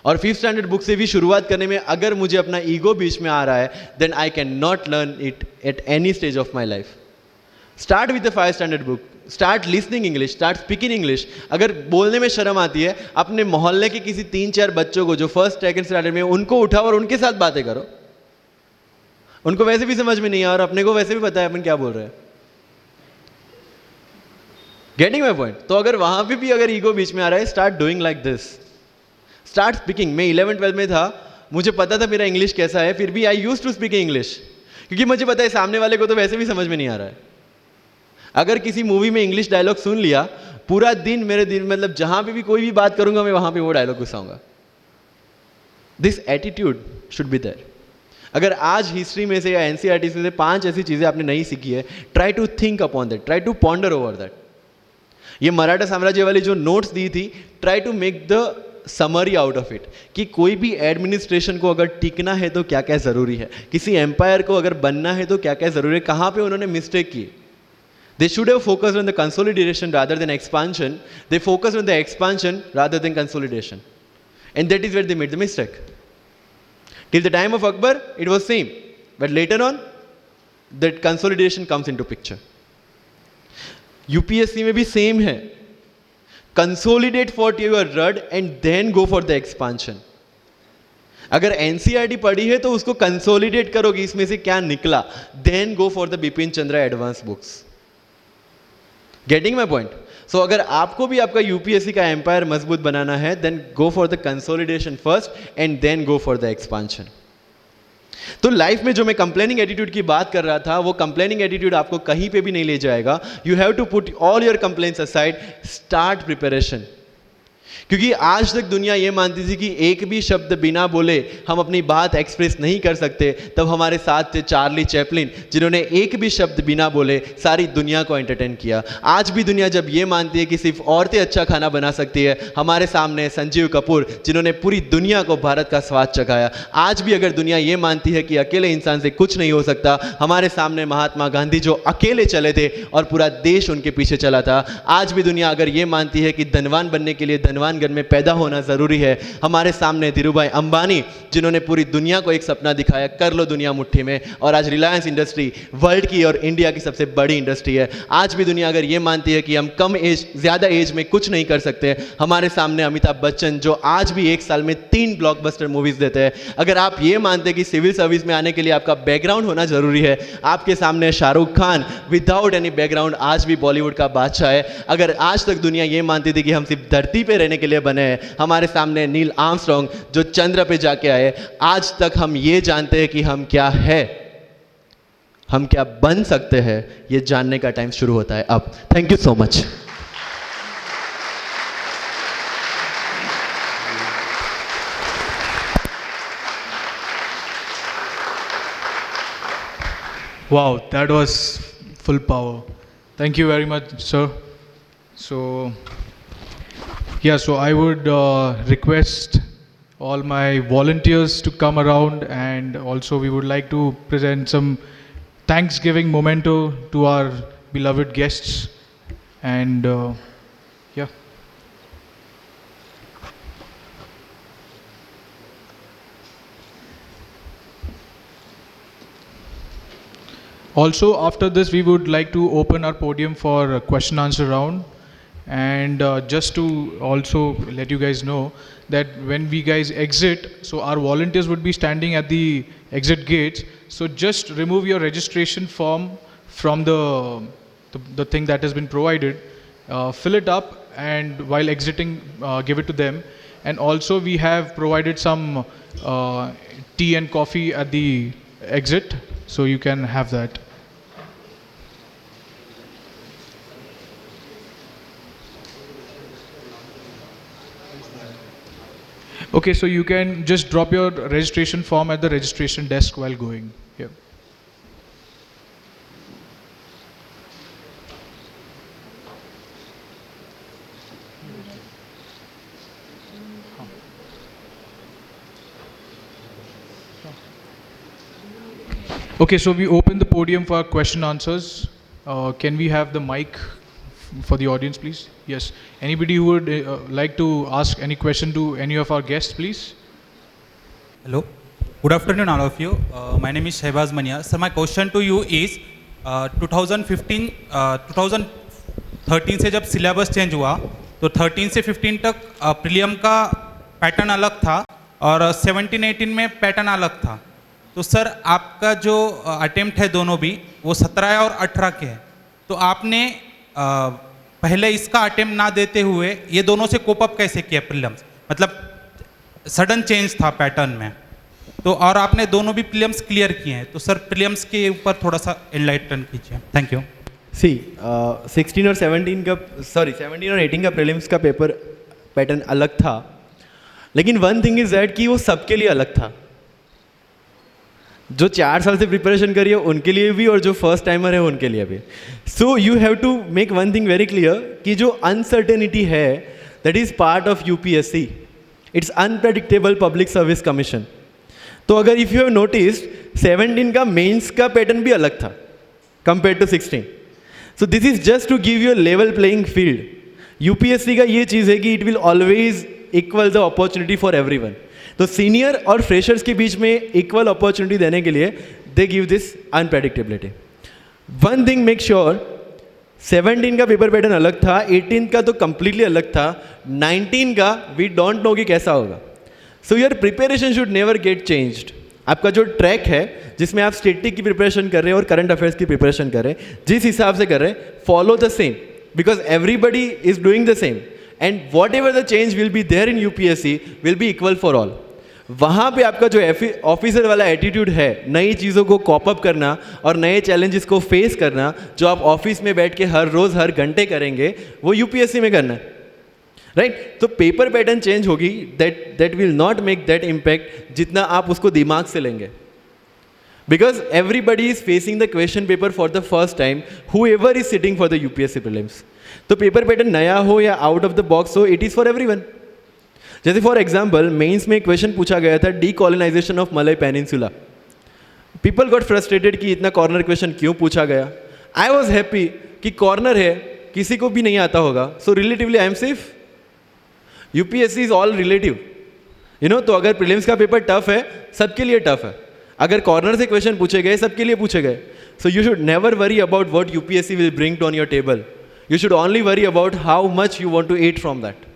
और 5th standard बुक से भी शुरुआत करने में अगर मुझे अपना ईगो बीच में आ रहा है, then I can not learn it at any stage of my life. Start with the 5th standard book, start listening English, start speaking English. अगर बोलने में शर्म आती है, अपने मोहल्ले के किसी 3-4 बच्चों को जो 1st, 2nd standard में, उनको उठाओ और उनके साथ बातें करो. उनको वैसे भी समझ में नहीं आ, और अपने को वैसे भी पता है अपन क्या बोल रहे हैं. Getting my point? तो अगर वहां पे भी अगर ईगो बीच में आ रहा है, start doing like this, start speaking. मैं 11th 12th में था, मुझे पता था मेरा इंग्लिश कैसा है, फिर भी I used to speak English, क्योंकि मुझे पता है सामने वाले को तो वैसे भी समझ में नहीं आ रहा है. अगर किसी मूवी में इंग्लिश डायलॉग सुन लिया, पूरा दिन मेरे दिन मतलब जहां पे भी कोई भी बात करूंगा, मैं वहां पे वो डायलॉग घुसाऊंगा. This attitude should be there. अगर आज हिस्ट्री में से या NCERT से 5 ऐसी चीज़ें आपने नहीं सीखी है, try to think upon that, try to ponder over that. ये मराठा साम्राज्य वाली जो नोट्स दी थी, try to make the summary out of it, कि कोई भी एडमिनिस्ट्रेशन को अगर टिकना है तो क्या क्या ज़रूरी है, किसी एम्पायर को अगर बनना है तो क्या क्या ज़रूरी है, कहाँ पे उन्होंने मिस्टेक की. They should have focused on the consolidation rather than expansion. They focused on the expansion rather than consolidation. And that is where they made the mistake. Till the time of Akbar, it was same. But later on, that consolidation comes into picture. UPSC में भी same है. consolidate what you have read and then go for the expansion. अगर NCERT पढ़ी है तो उसको consolidate करो कि इसमें से क्या निकला, then go for the Bipin Chandra advance books. Getting my point? So अगर आपको भी आपका यूपीएससी का एम्पायर मजबूत बनाना है, then go for the consolidation first and then go for the expansion. तो लाइफ में जो मैं कंप्लेनिंग एटीट्यूड की बात कर रहा था, वो कंप्लेनिंग एटीट्यूड आपको कहीं पे भी नहीं ले जाएगा. You have to put all your complaints aside, start preparation. क्योंकि आज तक दुनिया ये मानती थी कि एक भी शब्द बिना बोले हम अपनी बात एक्सप्रेस नहीं कर सकते. तब हमारे साथ थे चार्ली चैपलिन, जिन्होंने एक भी शब्द बिना बोले सारी दुनिया को एंटरटेन किया. आज भी दुनिया जब ये मानती है कि सिर्फ औरतें अच्छा खाना बना सकती है, हमारे सामने संजीव कपूर, जिन्होंने पूरी दुनिया को भारत का स्वाद चखाया. आज भी अगर दुनिया ये मानती है कि अकेले इंसान से कुछ नहीं हो सकता, हमारे सामने महात्मा गांधी जो अकेले चले थे और पूरा देश उनके पीछे चला था. आज भी दुनिया अगर ये मानती है कि धनवान बनने के लिए धनवान घर में पैदा होना जरूरी है, हमारे सामने धीरूभाई अंबानी, जिन्होंने पूरी दुनिया को एक सपना दिखाया, कर लो दुनिया मुट्ठी में. और आज रिलायंस इंडस्ट्री वर्ल्ड की और इंडिया की सबसे बड़ी इंडस्ट्री है. आज भी दुनिया अगर ये मानती है कि हम कम एज, ज्यादा एज में कुछ नहीं कर सकते, हमारे सामने अमिताभ बच्चन, जो आज भी एक साल में 3 ब्लॉकबस्टर मूवीज देते हैं. अगर आप ये मानते हैं कि सिविल सर्विस में आने के लिए आपका बैकग्राउंड होना जरूरी है, आपके सामने Shahrukh Khan without any background आज भी बॉलीवुड का बादशाह है. अगर आज तक दुनिया ये मानती थी कि हम सिर्फ धरती पे रहने के लिए बने हैं, हमारे सामने नील आर्मस्ट्रॉन्ग जो चंद्र पे जाके आए, आज तक हम ये जानते हैं कि हम क्या है, हम क्या बन सकते हैं, ये जानने का टाइम शुरू होता है अब. Thank you so much. Wow, that was full power. Thank you very much, sir. So, yeah, so I would request all my volunteers to come around, and also we would like to present some Thanksgiving memento to our beloved guests. And yeah. Also, after this, we would like to open our podium for a question answer round. And just to also let you guys know that when we guys exit, so our volunteers would be standing at the exit gates. So just remove your registration form from the thing that has been provided, fill it up, and while exiting, give it to them. And also we have provided some tea and coffee at the exit, so you can have that. Okay, so you can just drop your registration form at the registration desk while going. Yeah. Okay, so we open the podium for question answers. Can we have the mic for the audience, please? Yes. Anybody who would like to ask any question to any of our guests, please? Hello. Good afternoon, all of you. My name is Shehbaz Mania. Sir, my question to you is 2013 से जब syllabus change हुआ तो 13 से 15 तक prelim का pattern अलग था और 17-18 में पैटर्न अलग था. तो सर आपका जो अटेम्प्ट है दोनों भी वो 17 और 18 के हैं. तो आपने पहले इसका अटेम्प्ट ना देते हुए ये दोनों से कोप अप कैसे किया प्रीलिम्स? मतलब सडन चेंज था पैटर्न में, तो और आपने दोनों भी प्रीलिम्स क्लियर किए हैं. तो सर प्रीलिम्स के ऊपर थोड़ा सा एनलाइटन कीजिए. Thank you. सी 16 और 17 का, सॉरी 17 और 18 का प्रीलिम्स का पेपर पैटर्न अलग था, लेकिन वन थिंग इज दैट कि वो सबके लिए अलग था. जो 4 साल से प्रिपरेशन करी है उनके लिए भी और जो फर्स्ट टाइमर है उनके लिए भी. So you have to make one thing very clear कि जो अनसर्टेनिटी है that is part of UPSC. It's unpredictable public service commission. तो अगर इफ यू हैव नोटिस्ड 17 का मेंस का पैटर्न भी अलग था compare to 16. So this is just to give you level playing field. UPSC का ये चीज़ है कि it will always equal the opportunity for everyone. तो सीनियर और फ्रेशर्स के बीच में इक्वल अपॉर्चुनिटी देने के लिए they give this unpredictability. One thing make sure, 17 का पेपर पैटर्न अलग था, 18 का तो कंप्लीटली अलग था, 19 का वी डोंट नो कि कैसा होगा. So your preparation should never get changed. आपका जो ट्रैक है जिसमें आप स्टैटिक की प्रिपरेशन कर रहे हैं और करंट अफेयर्स की प्रिपरेशन कर रहे हैं, जिस हिसाब से कर रहे हैं, follow the same, because everybody is doing the same and whatever the change will be there in UPSC will be equal for all. वहाँ पे आपका जो ऑफिसर वाला एटीट्यूड है, नई चीज़ों को कॉप अप करना और नए चैलेंजेस को फेस करना, जो आप ऑफिस में बैठ के हर रोज़ हर घंटे करेंगे, वो यूपीएससी में करना है, राइट. तो पेपर पैटर्न चेंज होगी, that will not make that impact जितना आप उसको दिमाग से लेंगे, because everybody is facing the question paper for the first time, whoever is sitting for the UPSC prelims. तो पेपर पैटर्न नया हो या आउट ऑफ द बॉक्स हो, इट इज़ फॉर एवरीवन. जैसे फॉर एग्जाम्पल मेंस में question पूछा गया था, decolonisation of Malay peninsula. People got frustrated कि इतना कॉर्नर क्वेश्चन क्यों पूछा गया. आई वॉज हैप्पी कि कॉर्नर है, किसी को भी नहीं आता होगा, so relatively I am safe. UPSC is all relative, you know. तो अगर प्रीलिम्स का पेपर टफ है, सबके लिए टफ है. अगर कॉर्नर से क्वेश्चन पूछे गए, सबके लिए पूछे गए. So you should never worry about what UPSC will bring on your table. You should only worry about how much you want to eat from that,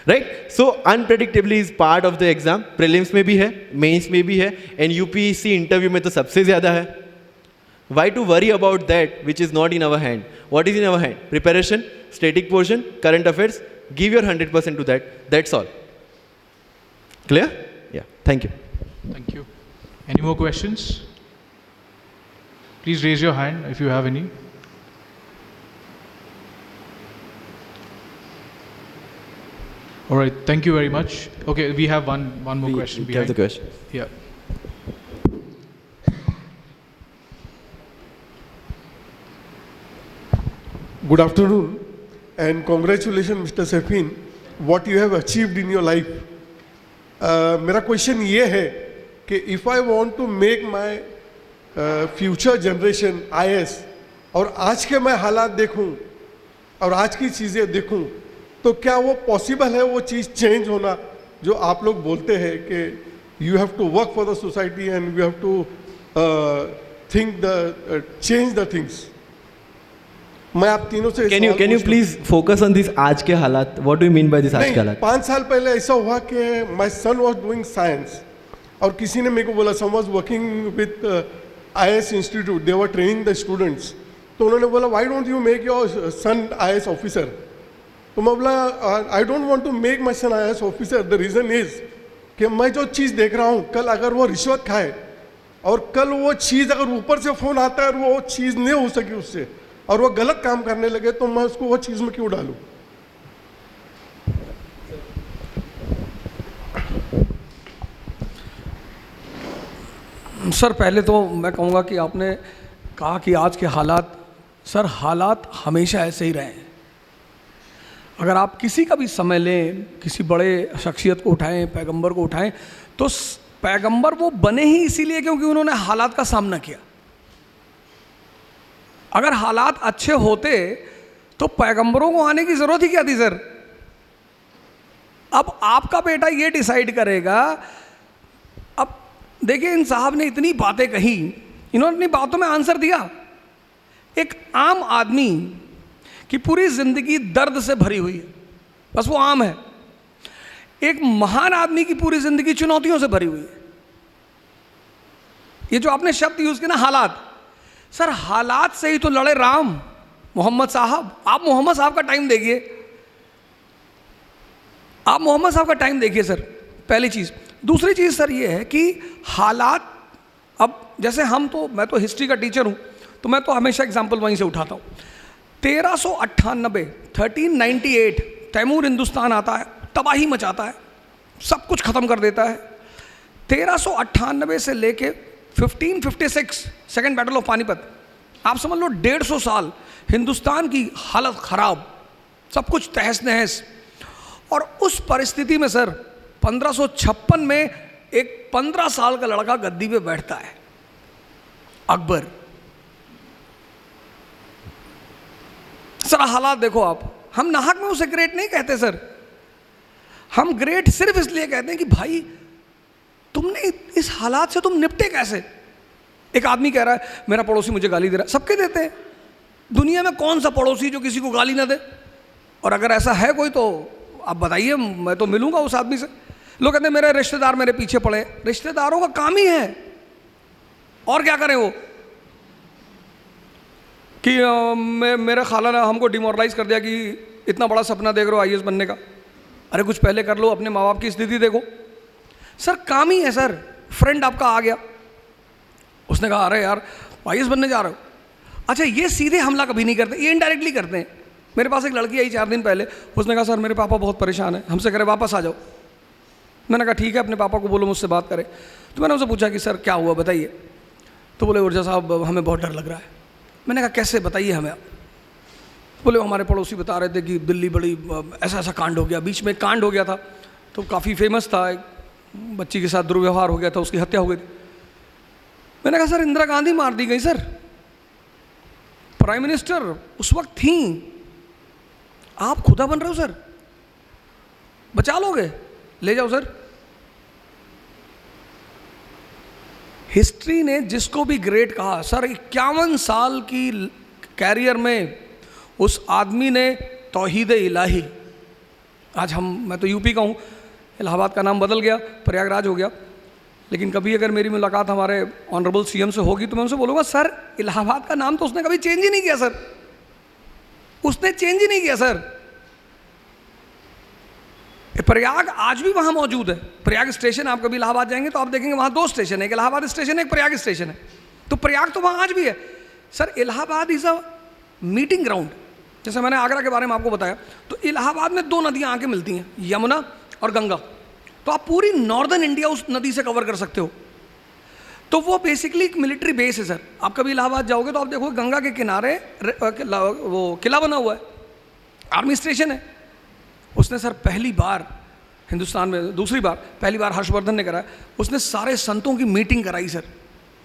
right. So unpredictably is part of the exam. Prelims में भी है, mains में भी है, and UPSC interview में तो सबसे ज़्यादा है. Why to worry about that which is not in our hand. What is in our hand? Preparation, static portion, current affairs. Give your 100% to that. That's all. Clear? Yeah. Thank you. Thank you. Any more questions? Please raise your hand if you have any. All right. Thank you very much. Okay, we have one more question. We have the question. Yeah. Good afternoon. And congratulations, Mr. Safin, what you have achieved in your life. मेरा question ये है कि if I want to make my future generation IAS और आज के मैं हालात देखूं और आज की चीज़ें देखूं, तो क्या वो पॉसिबल है वो चीज़ चेंज होना जो आप लोग बोलते हैं कि you have to work for the society and you have to think the change the things. मैं आप तीनों से can you please focus on this आज के हालात. What do you mean by this आज के हालात? 5 साल पहले ऐसा हुआ कि my son was doing science और किसी ने मेरे को बोला, some was working with IAS institute, they were training the students. तो उन्होंने बोला, why don't you make your son IAS officer. तो मैं बोला, I don't want to make my son IAS officer. The reason is कि मैं जो चीज़ देख रहा हूँ, कल अगर वो रिश्वत खाए और कल वो चीज़ अगर ऊपर से फ़ोन आता है और वो चीज़ नहीं हो सकी उससे और वो गलत काम करने लगे, तो मैं उसको वो चीज़ में क्यों डालूं? सर, पहले तो मैं कहूँगा कि आपने कहा कि आज के हालात, सर हालात हमेशा ऐसे ही रहे हैं. अगर आप किसी का भी समय लें, किसी बड़े शख्सियत को उठाएं, पैगंबर को उठाएं, तो पैगंबर वो बने ही इसीलिए क्योंकि उन्होंने हालात का सामना किया. अगर हालात अच्छे होते तो पैगंबरों को आने की ज़रूरत ही क्या थी सर? अब आपका बेटा ये डिसाइड करेगा. अब देखिए, इन साहब ने इतनी बातें कही, इन्होंने अपनी बातों में आंसर दिया. एक आम आदमी की पूरी ज़िंदगी दर्द से भरी हुई है, बस वो आम है. एक महान आदमी की पूरी ज़िंदगी चुनौतियों से भरी हुई है. ये जो आपने शब्द यूज़ किया ना, हालात, सर हालात से ही तो लड़े राम, मोहम्मद साहब. आप मोहम्मद साहब का टाइम देखिए, आप मोहम्मद साहब का टाइम देखिए सर, पहली चीज़. दूसरी चीज़ सर ये है कि हालात, अब जैसे मैं तो हिस्ट्री का टीचर हूँ, तो मैं तो हमेशा एग्जाम्पल वहीं से उठाता हूँ. 1398 तैमूर हिंदुस्तान आता है, तबाही मचाता है, सब कुछ ख़त्म कर देता है. 1398 से लेके 1556 सेकेंड बैटल ऑफ पानीपत, आप समझ लो 150 साल हिंदुस्तान की हालत ख़राब, सब कुछ तहस नहस. और उस परिस्थिति में सर 1556 में एक 15 साल का लड़का गद्दी पे बैठता है, अकबर. सर हालात देखो आप. हम नाहक में उसे ग्रेट नहीं कहते सर, हम ग्रेट सिर्फ इसलिए कहते हैं कि भाई तुमने इस हालात से तुम निपटे कैसे. एक आदमी कह रहा है मेरा पड़ोसी मुझे गाली दे रहा है, सबके देते हैं. दुनिया में कौन सा पड़ोसी जो किसी को गाली ना दे? और अगर ऐसा है कोई तो आप बताइए, मैं तो मिलूंगा उस आदमी से। लोग कहते हैं मेरे रिश्तेदार मेरे पीछे पड़े। रिश्तेदारों का काम ही है, और क्या करें वो, कि मेरे खाला ने हमको डिमोरलाइज कर दिया कि इतना बड़ा सपना देख रहे हो IAS बनने का। अरे कुछ पहले कर लो, अपने माँ बाप की स्थिति देखो। सर काम ही है सर। फ्रेंड आपका आ गया, उसने कहा अरे यार IAS बनने जा रहे हो। अच्छा, ये सीधे हमला कभी नहीं करते, ये इनडायरेक्टली करते हैं। मेरे पास एक लड़की आई 4 दिन पहले, उसने कहा सर मेरे पापा बहुत परेशान है, हमसे करे वापस आ जाओ। मैंने कहा ठीक है, अपने पापा को बोलो मुझसे बात करें। तो मैंने उनसे पूछा कि सर क्या हुआ बताइए। तो बोले ओझा साहब हमें बहुत डर लग रहा है। मैंने कहा कैसे, बताइए हमें आप। बोले हमारे पड़ोसी बता रहे थे कि दिल्ली बड़ी ऐसा ऐसा कांड हो गया। बीच में कांड हो गया था तो काफ़ी फेमस था, एक बच्ची के साथ दुर्व्यवहार हो गया था, उसकी हत्या हो गई थी। मैंने कहा सर इंदिरा गांधी मार दी गई सर, प्राइम मिनिस्टर उस वक्त थी, आप खुदा बन रहे हो सर, बचा लोगे, ले जाओ सर। हिस्ट्री ने जिसको भी ग्रेट कहा सर, 51 साल की कैरियर में उस आदमी ने तौहीद इलाही, आज मैं तो यूपी का हूँ, इलाहाबाद का नाम बदल गया, प्रयागराज हो गया, लेकिन कभी अगर मेरी मुलाकात हमारे ऑनरेबल CM से होगी तो मैं उनसे बोलूँगा सर इलाहाबाद का नाम तो उसने कभी चेंज ही नहीं किया सर, उसने चेंज ही नहीं किया सर। प्रयाग आज भी वहाँ मौजूद है। प्रयाग स्टेशन, आप कभी इलाहाबाद जाएंगे तो आप देखेंगे वहाँ 2 स्टेशन है, एक इलाहाबाद स्टेशन है, एक प्रयाग स्टेशन है। तो प्रयाग तो वहाँ आज भी है sir. Allahabad is a meeting ground. जैसे मैंने आगरा के बारे में आपको बताया, तो इलाहाबाद में 2 नदियाँ आके मिलती हैं, यमुना और गंगा। तो आप पूरी नॉर्दर्न इंडिया उस नदी से कवर कर सकते हो। तो वो बेसिकली एक मिलिट्री बेस है सर। आप कभी इलाहाबाद जाओगे तो आप देखोगे गंगा के किनारे वो किला बना हुआ है, आर्मी स्टेशन है। उसने सर पहली बार हिंदुस्तान में, दूसरी बार, पहली बार हर्षवर्धन ने कराया, उसने सारे संतों की मीटिंग कराई सर।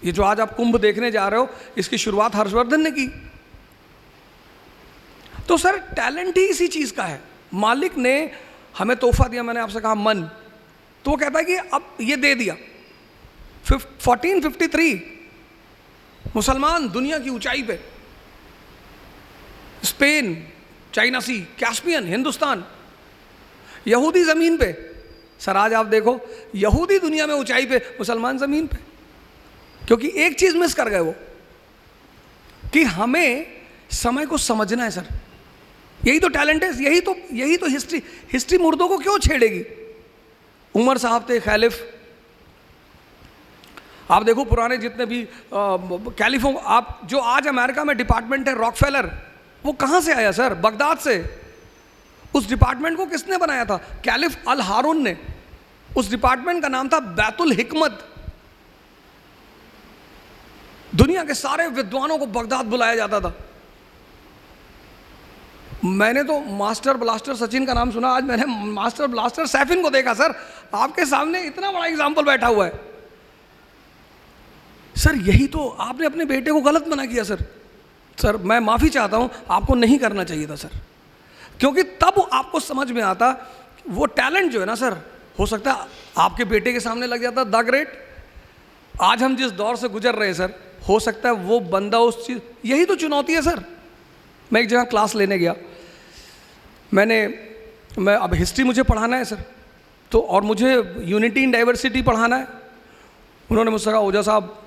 ये जो आज आप कुंभ देखने जा रहे हो, इसकी शुरुआत हर्षवर्धन ने की। तो सर टैलेंट ही इसी चीज़ का है। मालिक ने हमें तोहफा दिया, मैंने आपसे कहा मन, तो वो कहता है कि अब ये दे दिया। 1453 मुसलमान दुनिया की ऊंचाई पे, स्पेन, चाइना सी, कैस्पियन, हिंदुस्तान, यहूदी ज़मीन पे। सर आज आप देखो यहूदी दुनिया में ऊंचाई पे, मुसलमान ज़मीन पे। क्योंकि एक चीज़ मिस कर गए वो, कि हमें समय को समझना है सर। यही तो टैलेंट है, यही तो हिस्ट्री मुर्दों को क्यों छेड़ेगी। उमर साहब थे खैलिफ, आप देखो पुराने जितने भी कैलिफों, आप जो आज अमेरिका में डिपार्टमेंट है रॉकफेलर, वो कहाँ से आया सर? बगदाद से। उस डिपार्टमेंट को किसने बनाया था? कैलिफ अल हारून ने। उस डिपार्टमेंट का नाम था बैतुल हिकमत। दुनिया के सारे विद्वानों को बगदाद बुलाया जाता था। मैंने तो मास्टर ब्लास्टर सचिन का नाम सुना, आज मैंने मास्टर ब्लास्टर सैफिन को देखा सर। आपके सामने इतना बड़ा एग्जाम्पल बैठा हुआ है सर। यही तो आपने अपने बेटे को गलत मना किया सर। सर मैं माफ़ी चाहता हूँ, आपको नहीं करना चाहिए था सर, क्योंकि तब आपको समझ में आता वो टैलेंट जो है ना सर, हो सकता है आपके बेटे के सामने लग जाता द ग्रेट। आज हम जिस दौर से गुजर रहे हैं सर, हो सकता है वो बंदा उस चीज़, यही तो चुनौती है सर। मैं एक जगह क्लास लेने गया, मैं अब हिस्ट्री मुझे पढ़ाना है सर, तो और मुझे यूनिटी इन डाइवर्सिटी पढ़ाना है। उन्होंने मुझसे कहा ओझा साहब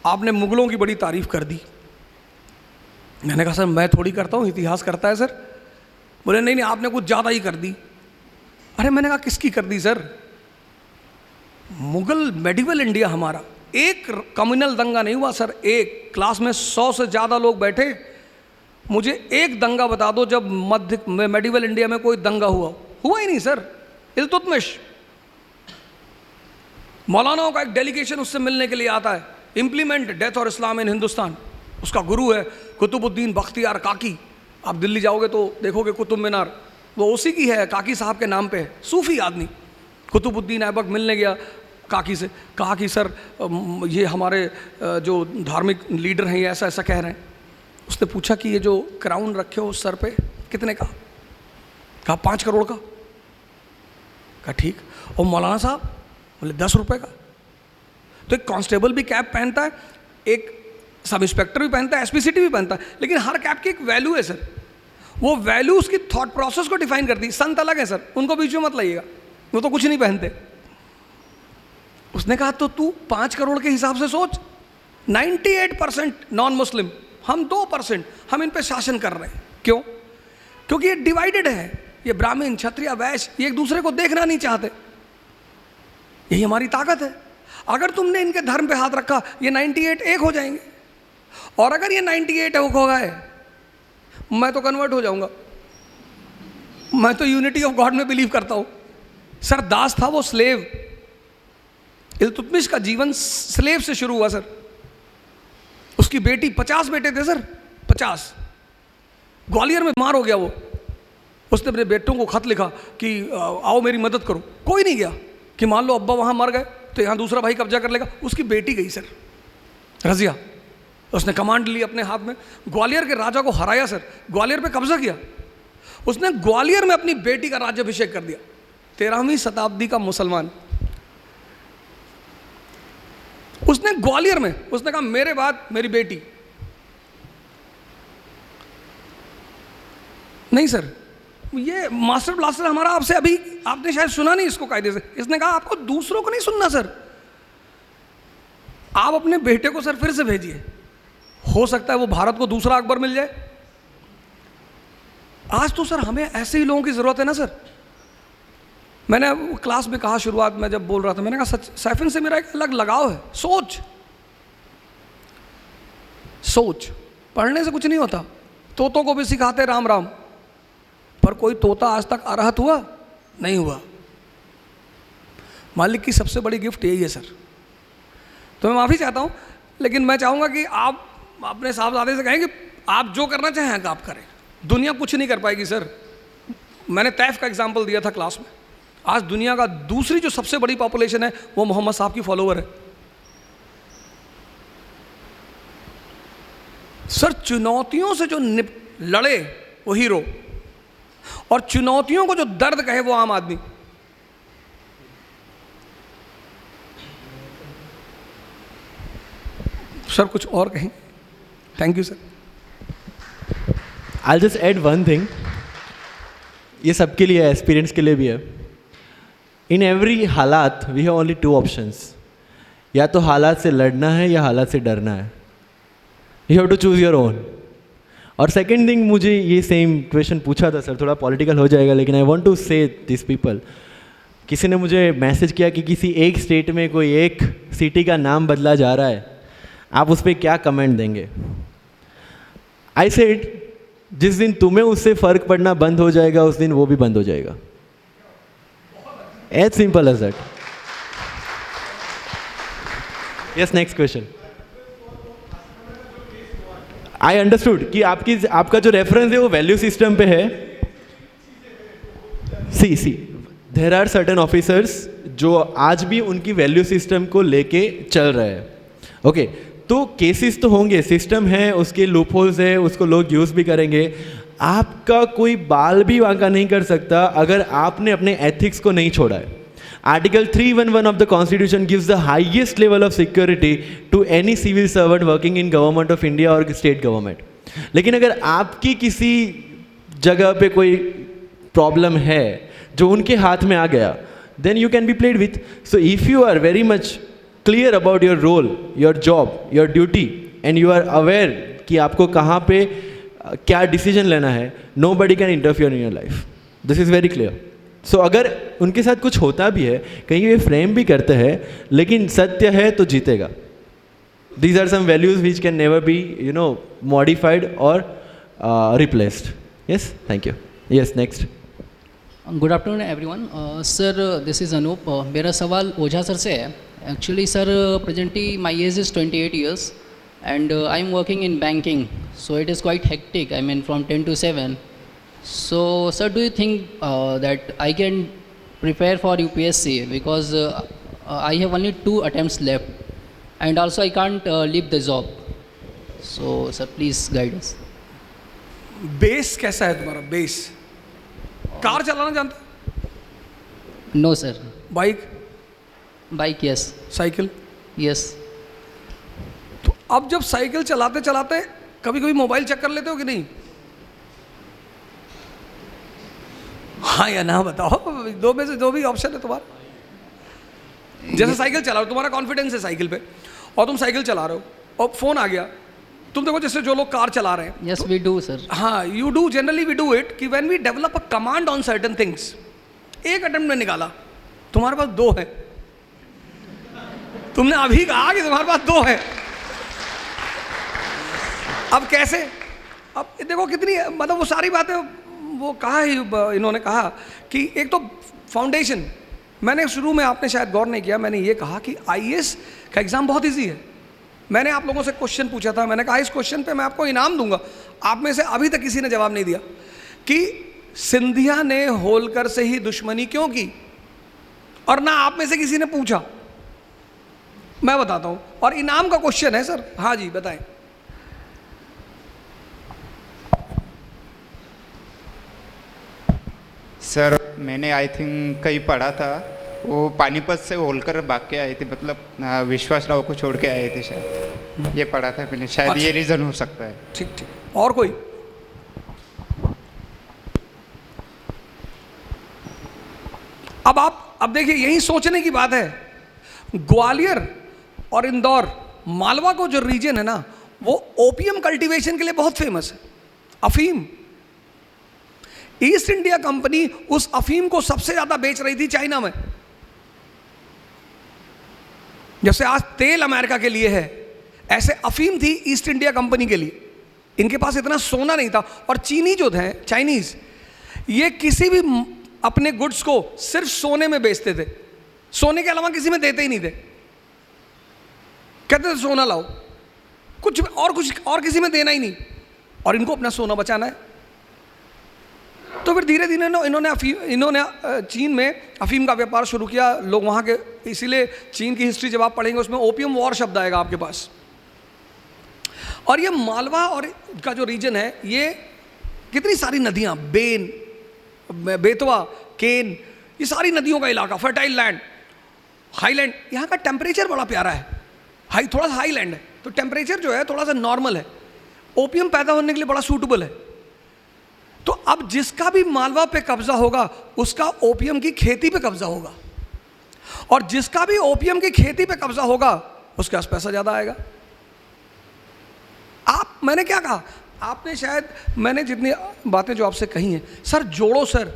आपने मुगलों की बड़ी तारीफ़ कर दी। मैंने कहा सर मैं थोड़ी करता हूँ, इतिहास करता है सर। बोले नहीं आपने कुछ ज़्यादा ही कर दी। अरे मैंने कहा किसकी कर दी सर? मुगल मेडिवल इंडिया हमारा, एक कम्युनल दंगा नहीं हुआ सर। एक क्लास में 100 से ज़्यादा लोग बैठे, मुझे एक दंगा बता दो जब मध्य मेडिवल इंडिया में कोई दंगा हुआ ही नहीं सर। इल्तुतमिश, मौलानाओं का एक डेलीगेशन उससे मिलने के लिए आता है, इम्प्लीमेंट डेथ और इस्लाम इन हिंदुस्तान। उसका गुरु है कुतुबुद्दीन बख्तियार काकी। आप दिल्ली जाओगे तो देखोगे कुतुब मीनार, वो उसी की है, काकी साहब के नाम पे है। सूफी आदमी कुतुबुद्दीन ऐबक मिलने गया काकी से, कहा कि सर ये हमारे जो धार्मिक लीडर हैं ये ऐसा ऐसा कह रहे हैं। उसने पूछा कि ये जो क्राउन रखे हो सर पे कितने का? कहा 5 करोड़ का। कहा ठीक। और मौलाना साहब बोले 10 रुपये का। तो एक कांस्टेबल भी कैप पहनता है, एक सब इंस्पेक्टर भी पहनता है, एसपीसीटी भी पहनता है, लेकिन हर कैप की एक वैल्यू है सर। वो वैल्यू उसकी थॉट प्रोसेस को डिफाइन करती है। संत अलग है सर, उनको बीच में मत लाइएगा, वो तो कुछ नहीं पहनते। उसने कहा तो तू 5 करोड़ के हिसाब से सोच, 98% नॉन मुस्लिम, हम 2%, हम इन पे शासन कर रहे हैं। क्यों? क्योंकि ये डिवाइडेड है, ये ब्राह्मण क्षत्रिय वैश्य, ये एक दूसरे को देखना नहीं चाहते। यही हमारी ताकत है। अगर तुमने इनके धर्म पे हाथ रखा, ये 98 एक हो जाएंगे, और अगर ये 98 एक हो गए, मैं तो कन्वर्ट हो जाऊंगा। मैं तो यूनिटी ऑफ गॉड में बिलीव करता हूं। सर दास था वो स्लेव, इल्तुतमिश का जीवन स्लेव से शुरू हुआ सर। उसकी बेटी, 50 बेटे थे सर, 50। ग्वालियर में बीमार हो गया वो। उसने अपने बेटों को खत लिखा कि आओ मेरी मदद करो। कोई नहीं गया कि मान लो अब्बा वहां मर गए तो यहाँ दूसरा भाई कब्जा कर लेगा। उसकी बेटी गई सर, रजिया। उसने कमांड ली अपने हाथ में, ग्वालियर के राजा को हराया सर, ग्वालियर पे कब्जा किया। उसने ग्वालियर में अपनी बेटी का राज्याभिषेक कर दिया। 13वीं शताब्दी का मुसलमान। उसने ग्वालियर में, उसने कहा मेरे बाद मेरी बेटी। नहीं सर, ये मास्टर ब्लास्टर हमारा आपसे अभी आपने शायद सुना नहीं इसको कायदे से। इसने कहा आपको दूसरों को नहीं सुनना सर, आप अपने बेटे को सर फिर से भेजिए, हो सकता है वो भारत को दूसरा अकबर मिल जाए। आज तो सर हमें ऐसे ही लोगों की जरूरत है ना सर। मैंने क्लास में कहा, शुरुआत में जब बोल रहा था, मैंने कहा सच सैफिन से मेरा एक अलग लगाव है। सोच पढ़ने से कुछ नहीं होता। तोतों को भी सिखाते राम राम, पर कोई तोता आज तक अरहत हुआ नहीं हुआ। मालिक की सबसे बड़ी गिफ्ट यही है सर। तो मैं माफ़ी चाहता हूँ, लेकिन मैं चाहूँगा कि आप अपने साहबजादे से कहें कि आप जो करना चाहें आप करें। दुनिया कुछ नहीं कर पाएगी सर। मैंने तैफ का एग्जाम्पल दिया था क्लास में। आज दुनिया का दूसरी जो सबसे बड़ी पॉपुलेशन है वो मोहम्मद साहब की फॉलोवर है सर। चुनौतियों से जो लड़े वो हीरो, और चुनौतियों को जो दर्द कहे वो आम आदमी। सर कुछ और कहें? Thank you sir. I'll just add one thing. ये सबके लिए है, एस्पिरेंट्स के लिए भी है। इन एवरी हालात वी हैव ओनली 2 ऑप्शंस, या तो हालात से लड़ना है या हालात से डरना है। You have to choose your own. और सेकेंड थिंग, मुझे ये सेम क्वेश्चन पूछा था सर, थोड़ा पॉलिटिकल हो जाएगा, लेकिन आई वॉन्ट टू से दिस पीपल। किसी ने मुझे मैसेज किया कि किसी एक स्टेट में कोई एक सिटी का नाम बदला जा रहा है, आप उस पर क्या कमेंट देंगे? आई सेड जिस दिन तुम्हें उससे फ़र्क पड़ना बंद हो जाएगा उस दिन वो भी बंद हो जाएगा। As simple as that. Yes, next question. I understood कि आपका जो रेफरेंस है वो वैल्यू सिस्टम पे है। सी देयर आर सर्टेन ऑफिसर्स जो आज भी उनकी वैल्यू सिस्टम को लेके चल रहे हैं। ओके, तो केसेस तो होंगे, सिस्टम है, उसके लूपहोल्स है, उसको लोग यूज़ भी करेंगे। आपका कोई बाल भी वांका नहीं कर सकता अगर आपने अपने एथिक्स को नहीं छोड़ा है। Article 311 of the Constitution gives the highest level of security to any civil servant working in government of India or state government. लेकिन अगर आपकी किसी जगह पे कोई प्रॉब्लम है जो उनके हाथ में आ गया, then you can be played with. So if you are very much clear about your role, your job, your duty, and you are aware कि आपको कहाँ पे क्या डिसीजन लेना है, nobody can interfere in your life. This is very clear. सो अगर उनके साथ कुछ होता भी है, कहीं वे फ्रेम भी करते हैं, लेकिन सत्य है तो जीतेगा। These are some values which can never be modified और replaced. Yes, thank you. Yes, next. Good afternoon everyone. Sir this is Anoop. मेरा सवाल ओझा सर से है। Actually sir presently my age is 28 years and I am working in banking, so it is quite hectic, I mean from 10 to 7. So sir, do you think that I can prepare for UPSC, because I have only 2 attempts left and also I can't leave the job, so sir please guide us. Base कैसा है तुम्हारा? Base car चलाना जानता? No sir. Bike? Bike yes. Cycle? Yes. तो अब जब cycle चलाते चलाते कभी कभी मोबाइल चेक कर लेते हो कि नहीं? हाँ या ना बताओ, दो में से जो भी ऑप्शन है तुम्हारा। जैसे साइकिल चला रहे हो, तुम्हारा कॉन्फिडेंस है साइकिल पे, और तुम साइकिल चला रहे हो और फोन आ गया, तुम देखो जैसे जो लोग कार चला रहे हैं, Yes, we do, sir. हाँ, you do, generally we do it कि when we develop a command on certain things, एक अटेम्प्ट में निकाला, तुम्हारे पास 2 है। तुमने अभी कहा कि तुम्हारे पास 2 है, अब कैसे? अब देखो कितनी, मतलब वो सारी बातें वो कहा ही, इन्होंने कहा कि एक तो फाउंडेशन, मैंने शुरू में, आपने शायद गौर नहीं किया, मैंने ये कहा कि आईएएस का एग्ज़ाम बहुत इजी है। मैंने आप लोगों से क्वेश्चन पूछा था, मैंने कहा इस क्वेश्चन पे मैं आपको इनाम दूंगा, आप में से अभी तक किसी ने जवाब नहीं दिया कि सिंधिया ने होलकर से ही दुश्मनी क्यों की, और ना आप में से किसी ने पूछा। मैं बताता हूं, और इनाम का क्वेश्चन है सर। हाँ जी बताएं। सर मैंने आई थिंक कहीं पढ़ा था, वो पानीपत से होलकर भाग के आए थे, मतलब विश्वास राव को छोड़ के आए थे शायद, ये पढ़ा था मैंने, शायद ये रीज़न हो सकता है। ठीक ठीक, और कोई? अब देखिए, यही सोचने की बात है। ग्वालियर और इंदौर, मालवा को जो रीजन है ना, वो ओपियम कल्टीवेशन के लिए बहुत फेमस है, अफीम। ईस्ट इंडिया कंपनी उस अफीम को सबसे ज्यादा बेच रही थी चाइना में। जैसे आज तेल अमेरिका के लिए है, ऐसे अफीम थी ईस्ट इंडिया कंपनी के लिए। इनके पास इतना सोना नहीं था, और चीनी जो थे, चाइनीज, ये किसी भी अपने गुड्स को सिर्फ सोने में बेचते थे, सोने के अलावा किसी में देते ही नहीं थे। कहते थे सोना लाओ, कुछ और किसी में देना ही नहीं, और इनको अपना सोना बचाना है। तो फिर धीरे धीरे इन्होंने चीन में अफीम का व्यापार शुरू किया। लोग वहाँ के, इसीलिए चीन की हिस्ट्री जब आप पढ़ेंगे उसमें ओपियम वॉर शब्द आएगा आपके पास। और ये मालवा और का जो रीजन है, ये कितनी सारी नदियाँ, बेन, बेतवा, केन, ये सारी नदियों का इलाका, फर्टाइल लैंड, हाईलैंड। यहाँ का टेम्परेचर बड़ा प्यारा है, थोड़ा सा हाईलैंड है, तो टेम्परेचर जो है थोड़ा सा नॉर्मल है, ओपियम पैदा होने के लिए बड़ा सूटेबल है। तो अब जिसका भी मालवा पे कब्जा होगा, उसका ओपियम की खेती पे कब्जा होगा, और जिसका भी ओपियम की खेती पे कब्जा होगा, उसके पास पैसा ज्यादा आएगा। मैंने क्या कहा, आपने शायद, मैंने जितनी बातें जो आपसे कही हैं, सर जोड़ो, सर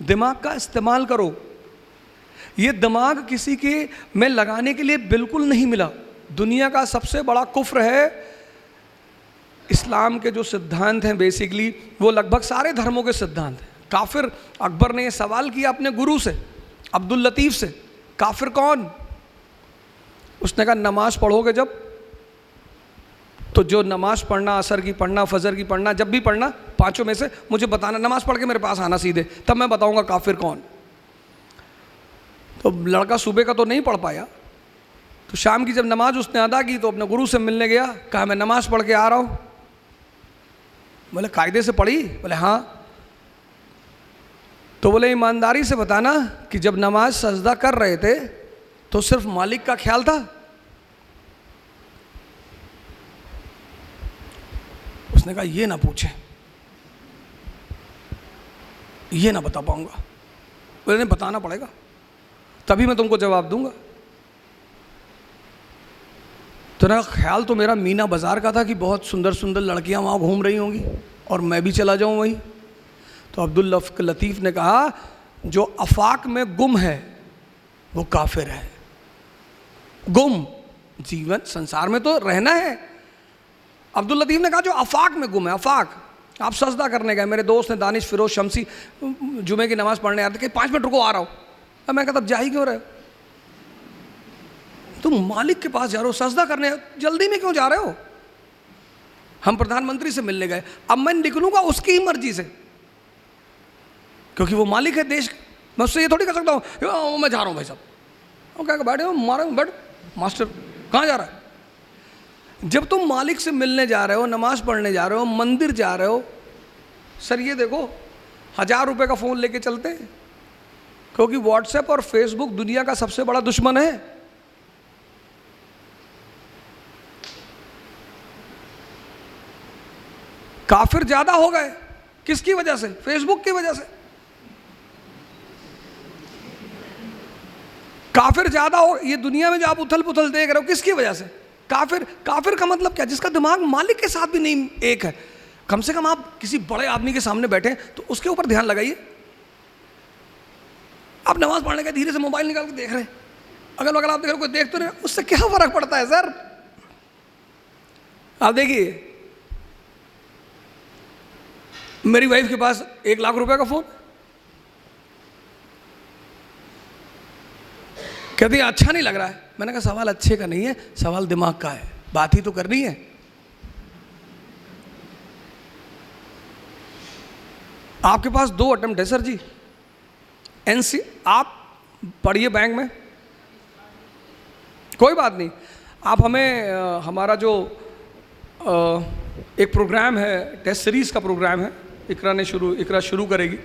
दिमाग का इस्तेमाल करो। ये दिमाग किसी के में लगाने के लिए बिल्कुल नहीं मिला। दुनिया का सबसे बड़ा कुफ्र है, इस्लाम के जो सिद्धांत हैं बेसिकली, वो लगभग सारे धर्मों के सिद्धांत हैं। काफिर, अकबर ने सवाल किया अपने गुरु से, अब्दुल लतीफ से, काफिर कौन? उसने कहा नमाज पढ़ोगे जब, तो जो नमाज पढ़ना, असर की पढ़ना, फजर की पढ़ना, जब भी पढ़ना, पांचों में से मुझे बताना, नमाज पढ़ के मेरे पास आना सीधे, तब मैं बताऊंगा काफिर कौन। तो लड़का सुबह का तो नहीं पढ़ पाया, तो शाम की जब नमाज उसने अदा की तो अपने गुरु से मिलने गया, कहा मैं नमाज पढ़ के आ रहा हूँ। बोले कायदे से पढ़ी? बोले हाँ। तो बोले ईमानदारी से बताना कि जब नमाज सजदा कर रहे थे तो सिर्फ मालिक का ख्याल था? उसने कहा ये ना पूछे, ये ना बता पाऊंगा। बोले नहीं, बताना पड़ेगा, तभी मैं तुमको जवाब दूंगा। तो ना, ख्याल तो मेरा मीना बाजार का था कि बहुत सुंदर सुंदर लड़कियां वहाँ घूम रही होंगी और मैं भी चला जाऊँ वहीं। तो अब्दुल लतीफ़ ने कहा जो अफाक में गुम है वो काफिर है। गुम, जीवन संसार में तो रहना है। अब्दुल लतीफ़ ने कहा जो अफाक में गुम है, अफाक, आप सजदा करने गए, मेरे दोस्त ने दानिश फिरोज शमसी जुमे की नमाज़ पढ़ने आते कि 5 मिनट रुको आ रहा हूँ। अब मैं कहता अब जा ही क्यों रहे हो, तुम मालिक के पास जा रहे हो सजदा करने, जल्दी में क्यों जा रहे हो? हम प्रधानमंत्री से मिलने गए, अब मैं निकलूंगा उसकी ही मर्जी से, क्योंकि वो मालिक है देश। मैं उससे ये थोड़ी कर सकता हूँ मैं जा रहा हूँ भाई साहब, वो क्या बैठे हो, मारो बैठ, मास्टर कहाँ जा रहा है? जब तुम मालिक से मिलने जा रहे हो, नमाज पढ़ने जा रहे हो, मंदिर जा रहे हो, सर ये देखो 1000 रुपये का फ़ोन लेके चलते हैं, क्योंकि व्हाट्सएप और फेसबुक दुनिया का सबसे बड़ा दुश्मन है। काफिर ज्यादा हो गए, किसकी वजह से? फेसबुक की वजह से। काफिर ज्यादा हो, ये दुनिया में जो आप उथल पुथल देख रहे हो किसकी वजह से? काफिर। काफिर का मतलब क्या? जिसका दिमाग मालिक के साथ भी नहीं एक है। कम से कम आप किसी बड़े आदमी के सामने बैठे तो उसके ऊपर ध्यान लगाइए। आप नमाज पढ़ने के धीरे से मोबाइल निकाल के देख रहे हैं, अगल बगल आप देख रहे हो, कोई देख तो नहीं, उससे क्या फर्क पड़ता है सर? आप देखिए, मेरी वाइफ के पास 1 लाख रुपए का फोन, कहती है अच्छा नहीं लग रहा है। मैंने कहा सवाल अच्छे का नहीं है, सवाल दिमाग का है, बात ही तो करनी है। आपके पास 2 अटेम्प्ट है सर जी, एनसी आप पढ़िए बैंक में, कोई बात नहीं। आप हमें हमारा जो एक प्रोग्राम है, टेस्ट सीरीज का प्रोग्राम है, इकरा शुरू करेगी।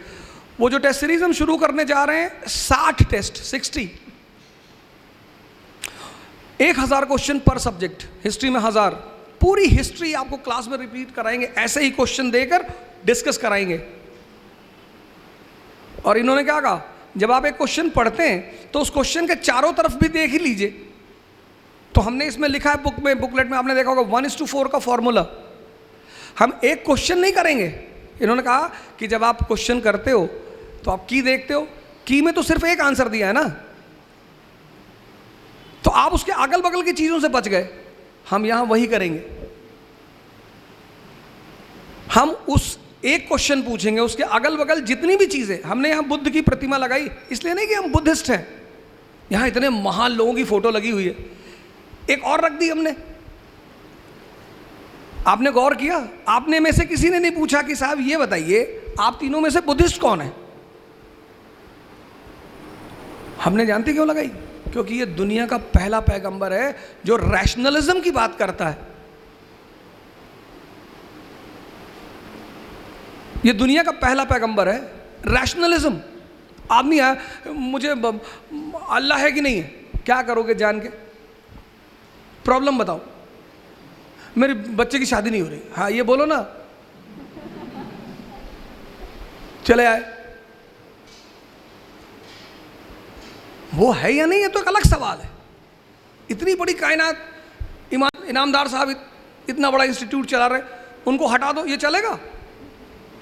वो जो टेस्ट सीरीज हम शुरू करने जा रहे हैं, 60 टेस्ट, 60, 1000 क्वेश्चन पर सब्जेक्ट। हिस्ट्री में 1000, पूरी हिस्ट्री आपको क्लास में रिपीट कराएंगे, ऐसे ही क्वेश्चन देकर डिस्कस कराएंगे। और इन्होंने क्या कहा, जब आप एक क्वेश्चन पढ़ते हैं तो उस क्वेश्चन के चारों तरफ भी देख ही लीजिए। तो हमने इसमें लिखा है बुकलेट में आपने देखा होगा 1:4 का फॉर्मूला। हम एक क्वेश्चन नहीं करेंगे, इन्होंने कहा कि जब आप क्वेश्चन करते हो तो आप की देखते हो, की में तो सिर्फ एक आंसर दिया है ना, तो आप उसके अगल बगल की चीजों से बच गए। हम यहां वही करेंगे, हम उस एक क्वेश्चन पूछेंगे, उसके अगल बगल जितनी भी चीजें। हमने यहां बुद्ध की प्रतिमा लगाई इसलिए नहीं कि हम बुद्धिस्ट हैं, यहां इतने महान लोगों की फोटो लगी हुई है। एक और रख दी हमने, आपने गौर किया, आपने में से किसी ने नहीं पूछा कि साहब ये बताइए आप तीनों में से बुद्धिस्ट कौन है? हमने जानते क्यों लगाई? क्योंकि ये दुनिया का पहला पैगंबर है जो रैशनलिज्म की बात करता है। ये दुनिया का पहला पैगंबर है, रैशनलिज्म। आदमी है, मुझे अल्लाह है कि नहीं है, क्या करोगे जान के? प्रॉब्लम बताओ, मेरे बच्चे की शादी नहीं हो रही, हाँ ये बोलो ना, चले आए। वो है या नहीं है तो एक अलग सवाल है। इतनी बड़ी कायनात, इनामदार साहब इतना बड़ा इंस्टीट्यूट चला रहे, उनको हटा दो, ये चलेगा?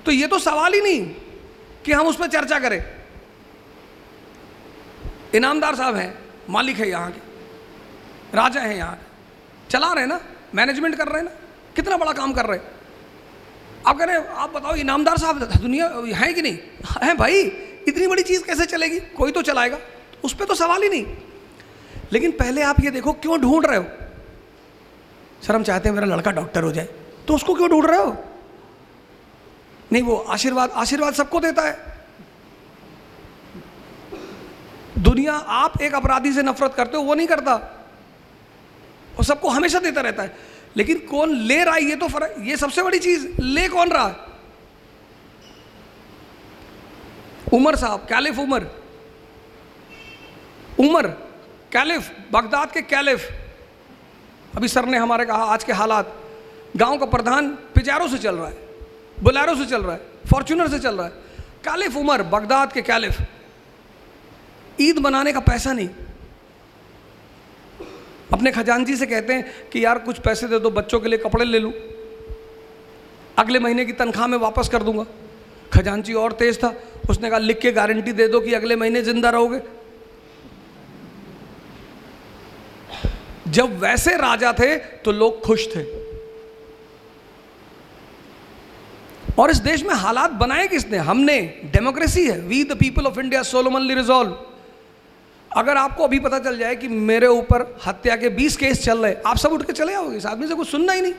तो ये तो सवाल ही नहीं कि हम उस पर चर्चा करें। इनामदार साहब हैं, मालिक है यहाँ के, राजा हैं यहाँ के, चला रहे ना, मैनेजमेंट कर रहे हैं ना, कितना बड़ा काम कर रहे हैं। आप कह रहे हैं, आप बताओ इनामदार साहब दुनिया है कि नहीं है? भाई इतनी बड़ी चीज़ कैसे चलेगी? कोई तो चलाएगा, उस पर तो सवाल ही नहीं। लेकिन पहले आप ये देखो क्यों ढूंढ रहे हो? सर हम चाहते हैं मेरा लड़का डॉक्टर हो जाए, तो उसको क्यों ढूंढ रहे हो? नहीं, वो आशीर्वाद सबको देता है। दुनिया, आप एक अपराधी से नफरत करते हो, वो नहीं करता, और सबको हमेशा देता रहता है। लेकिन कौन ले रहा है, ये तो फर्क, ये सबसे बड़ी चीज, ले कौन रहा? उमर साहब, कैलिफ उमर कैलिफ, बगदाद के कैलिफ। अभी सर ने हमारे कहा आज के हालात, गांव का प्रधान पिजारो से चल रहा है, बोलेरो से चल रहा है, फॉर्च्यूनर से चल रहा है। कैलिफ उमर, बगदाद के कैलिफ। ईद मनाने का पैसा नहीं, अपने खजांची से कहते हैं कि यार कुछ पैसे दे दो, बच्चों के लिए कपड़े ले लूं, अगले महीने की तनख्वाह में वापस कर दूंगा। खजांची और तेज था, उसने कहा लिख के गारंटी दे दो कि अगले महीने जिंदा रहोगे। जब वैसे राजा थे तो लोग खुश थे। और इस देश में हालात बनाए किसने? हमने। डेमोक्रेसी है, we the people of India solemnly resolve. अगर आपको अभी पता चल जाए कि मेरे ऊपर हत्या के 20 केस चल रहे, आप सब उठ के चले आओगे, इस आदमी से कुछ सुनना ही नहीं।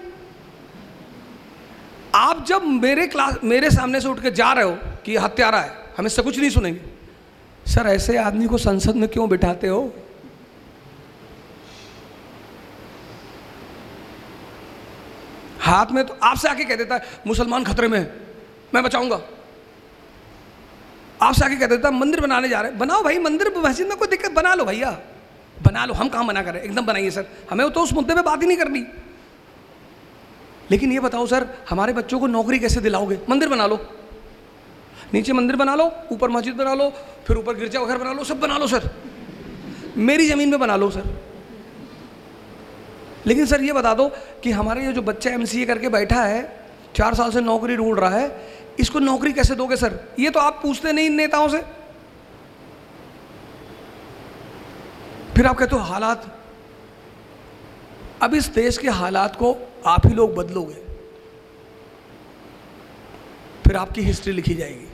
आप जब मेरे सामने से उठ के जा रहे हो कि ये हत्यारा है, हम इससे कुछ नहीं सुनेंगे। सर ऐसे आदमी को संसद में क्यों बिठाते हो? हाथ में तो आपसे आके कह देता है मुसलमान खतरे में है, मैं बचाऊंगा। आपसे आके कह देता है मंदिर बनाने जा रहे हैं, बनाओ भाई मंदिर, मस्जिद में कोई दिक्कत, बना लो भैया, बना लो, हम कहाँ मना करें, एकदम बनाइए सर, हमें तो उस मुद्दे पे बात ही नहीं करनी। लेकिन ये बताओ सर, हमारे बच्चों को नौकरी कैसे दिलाओगे? मंदिर बना लो, नीचे मंदिर बना लो, ऊपर मस्जिद बना लो, फिर ऊपर गिरजा घर बना लो, सब बना लो सर, मेरी ज़मीन में बना लो सर। लेकिन सर ये बता दो कि हमारे ये जो बच्चा MCA करके बैठा है, 4 साल से नौकरी ढूंढ रहा है, इसको नौकरी कैसे दोगे सर? ये तो आप पूछते नहीं इन नेताओं से। फिर आप कहते हो हालात। अब इस देश के हालात को आप ही लोग बदलोगे, फिर आपकी हिस्ट्री लिखी जाएगी,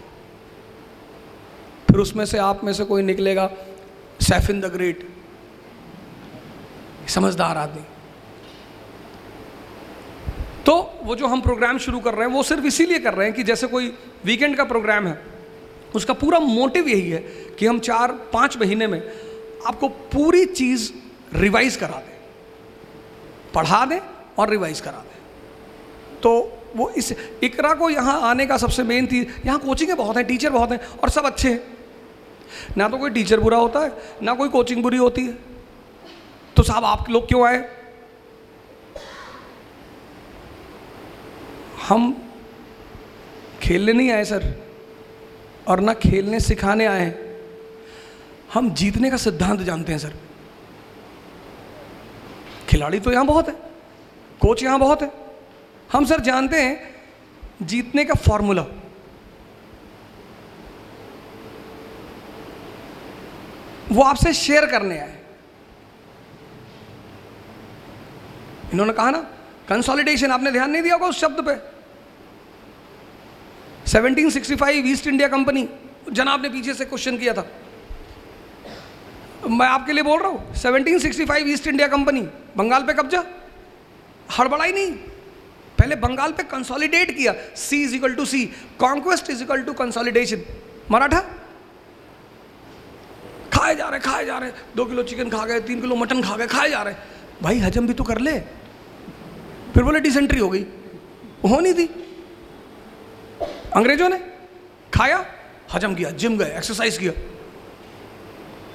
फिर उसमें से आप में से कोई निकलेगा सैफिन द ग्रेट, समझदार आदमी। तो वो जो हम प्रोग्राम शुरू कर रहे हैं वो सिर्फ इसीलिए कर रहे हैं कि जैसे कोई वीकेंड का प्रोग्राम है, उसका पूरा मोटिव यही है कि हम 4-5 महीने में आपको पूरी चीज़ रिवाइज करा दें, पढ़ा दें और रिवाइज करा दें। तो वो इस इकरा को यहाँ आने का सबसे मेन थी, यहाँ कोचिंगें बहुत हैं, टीचर बहुत हैं और सब अच्छे हैं, ना तो कोई टीचर बुरा होता है ना कोई कोचिंग बुरी होती है। तो साहब आप लोग क्यों आए? हम खेलने नहीं आए सर, और ना खेलने सिखाने आए हैं, हम जीतने का सिद्धांत जानते हैं सर। खिलाड़ी तो यहाँ बहुत है, कोच यहाँ बहुत है, हम सर जानते हैं जीतने का फॉर्मूला। वो आपसे शेयर करने आए। इन्होंने कहा ना कंसोलिडेशन, आपने ध्यान नहीं दिया होगा उस शब्द पे। 1765 ईस्ट इंडिया कंपनी, जनाब ने पीछे से क्वेश्चन किया था, मैं आपके लिए बोल रहा हूँ। 1765 ईस्ट इंडिया कंपनी, बंगाल पे कब्जा, हड़बड़ाई नहीं, पहले बंगाल पे कंसोलिडेट किया। C=C, conquest is consolidation. Maratha खाए जा रहे, 2 किलो चिकन खा गए, 3 किलो मटन खा गए, खाए जा रहे, भाई हजम भी तो कर ले। फिर बोले डिसेंट्री हो गई, होनी थी। अंग्रेजों ने खाया, हजम किया, जिम गए, एक्सरसाइज किया,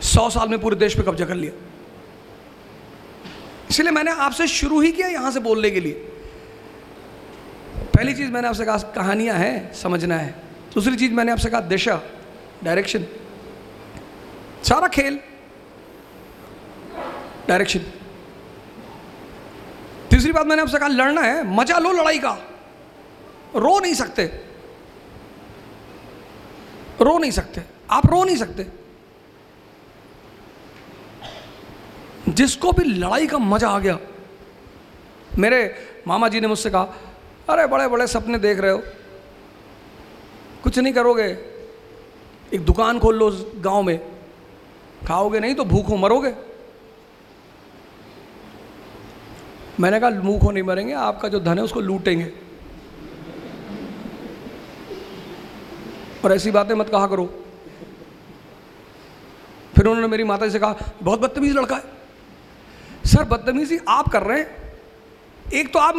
100 साल में पूरे देश पे कब्जा कर लिया। इसलिए मैंने आपसे शुरू ही किया यहां से बोलने के लिए। पहली चीज मैंने आपसे कहा कहानियां हैं, समझना है। दूसरी चीज मैंने आपसे कहा दिशा, डायरेक्शन, सारा खेल डायरेक्शन। तीसरी बात मैंने आपसे कहा लड़ना है, मजा लो लड़ाई का, रो नहीं सकते, रो नहीं सकते, आप रो नहीं सकते। जिसको भी लड़ाई का मजा आ गया, मेरे मामा जी ने मुझसे कहा अरे बड़े बड़े सपने देख रहे हो, कुछ नहीं करोगे, एक दुकान खोल लो गांव में, खाओगे नहीं तो भूखों मरोगे। मैंने कहा भूखों नहीं मरेंगे, आपका जो धन है उसको लूटेंगे, और ऐसी बातें मत कहा करो। फिर उन्होंने मेरी माता जी से कहा बहुत बदतमीज लड़का है। सर बदतमीजी आप कर रहे हैं। एक तो आप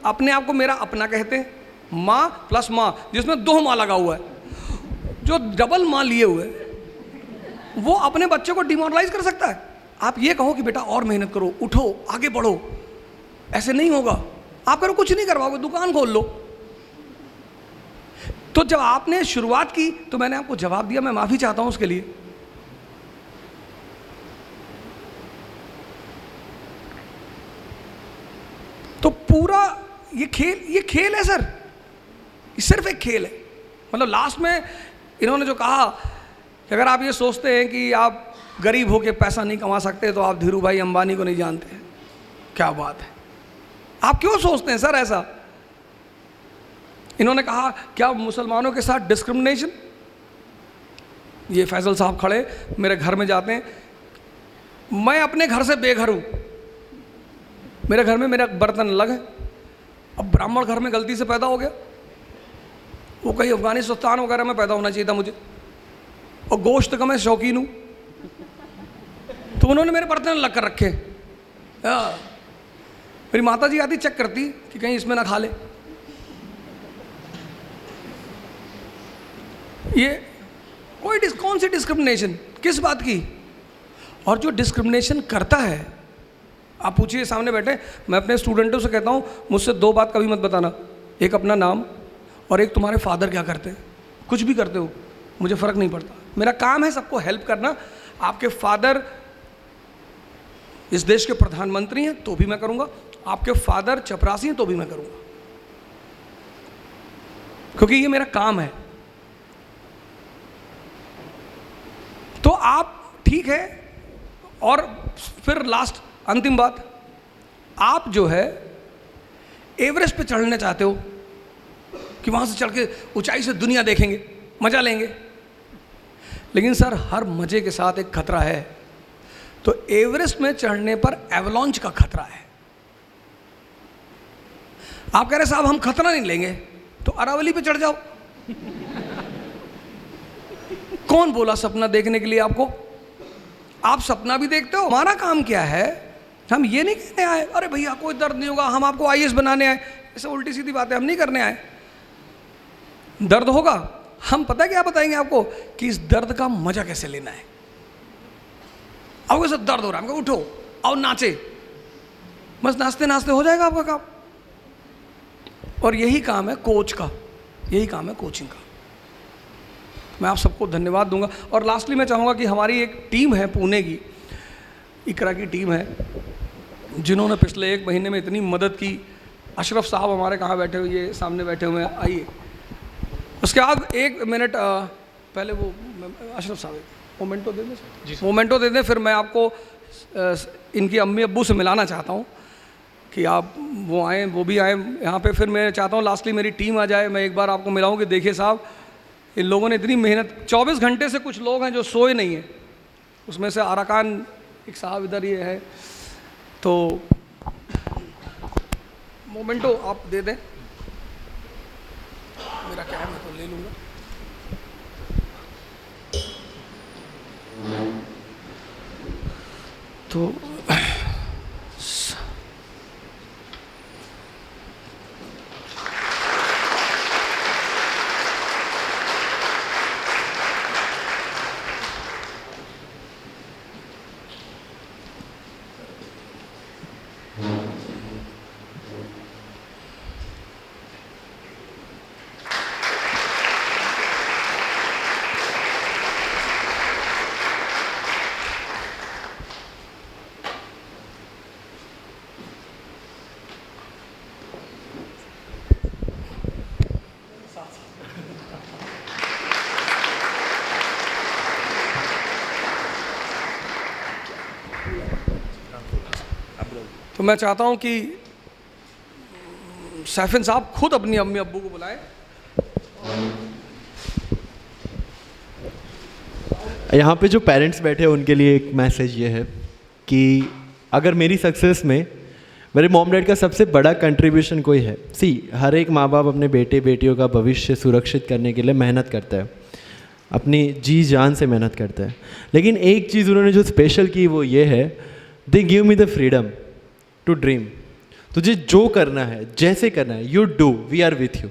अपने आप को मेरा अपना कहते हैं, माँ प्लस माँ, जिसमें 2 माँ लगा हुआ है, जो डबल माँ लिए हुए वो अपने बच्चे को डिमोरलाइज कर सकता है। आप ये कहो कि बेटा और मेहनत करो, उठो, आगे बढ़ो, ऐसे नहीं होगा। आप करो कुछ नहीं करवाओगे, दुकान खोल लो। तो जब आपने शुरुआत की तो मैंने आपको जवाब दिया, मैं माफी चाहता हूं उसके लिए। तो पूरा ये खेल है सर, ये सिर्फ एक खेल है। मतलब लास्ट में इन्होंने जो कहा कि अगर आप ये सोचते हैं कि आप गरीब होके पैसा नहीं कमा सकते तो आप धीरू भाई अंबानी को नहीं जानते। क्या बात है, आप क्यों सोचते हैं सर ऐसा? इन्होंने कहा क्या मुसलमानों के साथ डिस्क्रिमिनेशन? ये फैजल साहब खड़े मेरे घर में जाते हैं, मैं अपने घर से बेघर हूँ, मेरे घर में मेरा बर्तन अलग है। अब ब्राह्मण घर में गलती से पैदा हो गया, वो कहीं अफगानिस्तान वगैरह में पैदा होना चाहिए था मुझे, और गोश्त का मैं शौकीन हूँ, तो उन्होंने मेरे बर्तन अलग कर रखे। मेरी माता जी आती चेक करती कि कहीं इसमें ना खा ले। ये कौन सी डिस्क्रिमिनेशन, किस बात की? और जो डिस्क्रिमिनेशन करता है, आप पूछिए, सामने बैठे, मैं अपने स्टूडेंटों से कहता हूँ मुझसे 2 बात कभी मत बताना, एक अपना नाम और एक तुम्हारे फादर क्या करते हैं। कुछ भी करते हो मुझे फ़र्क नहीं पड़ता, मेरा काम है सबको हेल्प करना। आपके फादर इस देश के प्रधानमंत्री हैं तो भी मैं करूँगा, आपके फादर चपरासी हैं तो भी मैं करूँगा, क्योंकि ये मेरा काम है। तो आप ठीक है। और फिर लास्ट अंतिम बात, आप जो है एवरेस्ट पे चढ़ने चाहते हो कि वहाँ से चढ़ के ऊंचाई से दुनिया देखेंगे, मज़ा लेंगे, लेकिन सर हर मज़े के साथ एक खतरा है। तो एवरेस्ट में चढ़ने पर एवलॉन्च का खतरा है। आप कह रहे साहब हम खतरा नहीं लेंगे, तो अरावली पे चढ़ जाओ। कौन बोला सपना देखने के लिए आपको? आप सपना भी देखते हो। हमारा काम क्या है, हम ये नहीं कहने आए अरे भैया कोई दर्द नहीं होगा, हम आपको आईएएस बनाने आए, ऐसे उल्टी सीधी बातें हम नहीं करने आए। दर्द होगा, हम पता क्या बताएंगे आपको कि इस दर्द का मजा कैसे लेना है। आपको सब दर्द हो रहा है, हमको उठो और नाचे, बस नाचते नाचते हो जाएगा आपका काम। और यही काम है कोच का, यही काम है कोचिंग का। मैं आप सबको धन्यवाद दूंगा। और लास्टली मैं चाहूँगा कि हमारी एक टीम है पुणे की, इकरा की टीम है, जिन्होंने पिछले 1 महीने में इतनी मदद की। अशरफ साहब हमारे कहाँ बैठे हुए, ये सामने बैठे हुए हैं, आइए। उसके बाद 1 मिनट पहले वो अशरफ साहब मोमेंटो दे दें जी, मोमेंटो दे दें, फिर मैं आपको इनकी अम्मी अब्बू से मिलाना चाहता हूँ कि आप वो आएँ, वो भी आएँ यहाँ पे। फिर मैं चाहता हूँ लास्टली मेरी टीम आ जाए, मैं एक बार आपको मिलाऊँ कि देखिए साहब इन लोगों ने इतनी मेहनत, 24 घंटे से कुछ लोग हैं जो सोए नहीं हैं, उसमें से आराकान एक साहब इधर ये है। तो मोमेंटो आप दे दें, मेरा क्या है मैं तो ले लूँगा। तो तो मैं चाहता हूं कि सैफिन साहब खुद अपनी अम्मी अब्बू को बुलाएं। यहाँ पे जो पेरेंट्स बैठे हैं उनके लिए एक मैसेज ये है कि अगर मेरी सक्सेस में मेरे मॉम डैड का सबसे बड़ा कंट्रीब्यूशन कोई है, हर एक माँ बाप अपने बेटे बेटियों का भविष्य सुरक्षित करने के लिए मेहनत करता है, अपनी जी जान से मेहनत करता है, लेकिन एक चीज़ उन्होंने जो स्पेशल की वो ये है, they give me the freedom to dream. तुझे जो करना है, जैसे करना है, you do, we are with you.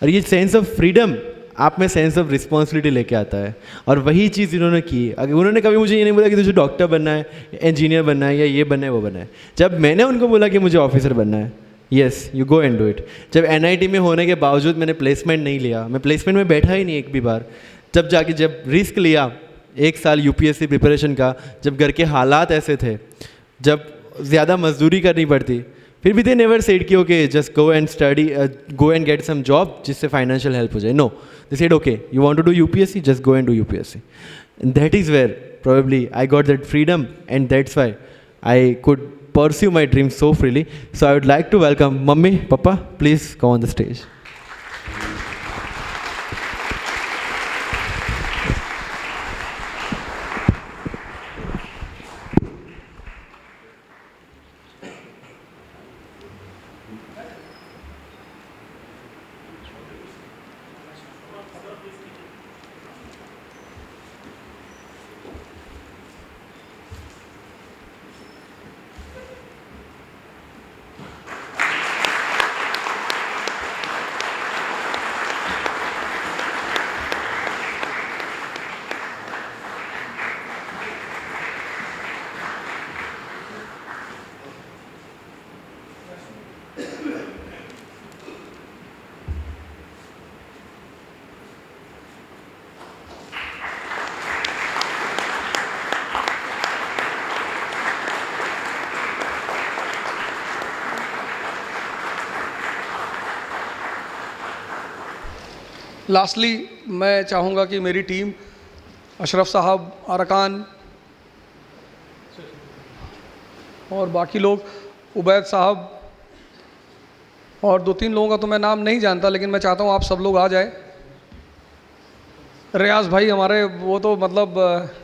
और ये सेंस ऑफ फ्रीडम आप में सेंस ऑफ रिस्पॉन्सिबिलिटी लेके आता है, और वही चीज़ इन्होंने की। अगर उन्होंने कभी मुझे ये नहीं बोला कि तुझे डॉक्टर बनना है, इंजीनियर बनना है, या ये बनना है वो बनना है। जब मैंने उनको बोला कि मुझे ऑफिसर बनना है, yes you go and do it. जब NIT में होने के बावजूद मैंने प्लेसमेंट नहीं लिया, मैं प्लेसमेंट में बैठा ही नहीं एक भी बार, जब रिस्क लिया 1 साल UPSC प्रिपरेशन का, जब घर के हालात ऐसे थे, जब ज़्यादा मजदूरी करनी पड़ती, फिर भी दे नेवर सेड कि okay just go and study, go and get some job जिससे फाइनेंशियल हेल्प हो जाए। No, they said okay you want to do UPSC, just go and do UPSC। That is where probably I got that freedom, and that's why I could pursue my dreams so freely. So I would like to welcome Mummy, Papa, please come on the stage. Lastly मैं चाहूँगा कि मेरी team Ashraf साहब, अरकान और बाकी लोग, उबैद साहब और 2-3 लोगों का तो मैं नाम नहीं जानता, लेकिन मैं चाहता हूँ आप सब लोग आ जाए। रियाज भाई हमारे, वो तो मतलब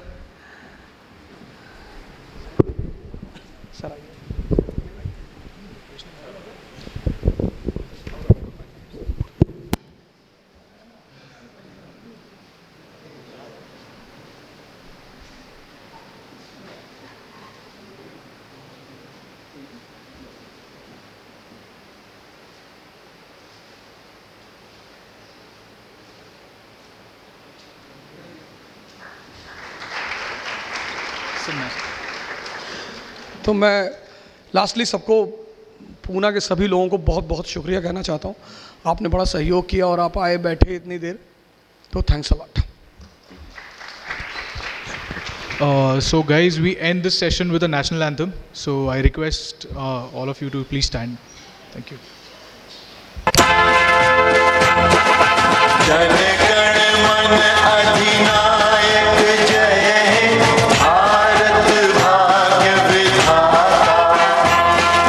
तो मैं लास्टली सबको, पूना के सभी लोगों को बहुत बहुत शुक्रिया कहना चाहता हूँ। आपने बड़ा सहयोग किया और आप आए बैठे इतनी देर, तो thanks a lot. So guys, we end this session with a national anthem. So I request all of you to please stand. Thank you. Jana Gana मन अधिनायक जय हे, भारत भाग्य विधाता।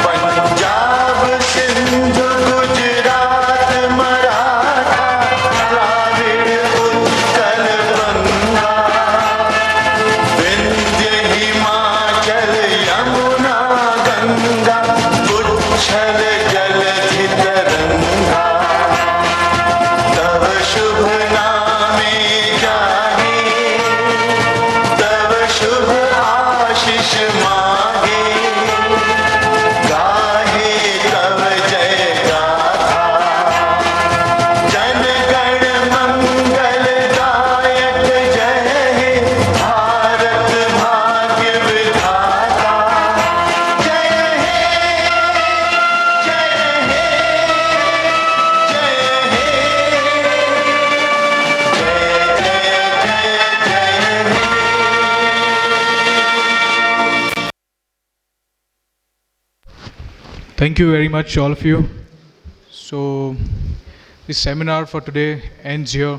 पंजाब सिंधु गुजरात मराठा, द्राविड़ उत्कल बंगा। विंध्य हिमाचल यमुना गंगा, उच्छल जलधि तरंगा। तव शुभ नामे जागे, तव शुभ आशीष मांगे। गाहे तव जय गाथा, जन गण मंगल दायक जय हे, भारत भाग्य विधाता। जय हे, जय हे, जय हे, Thank you very much, all of you. So this seminar for today ends here.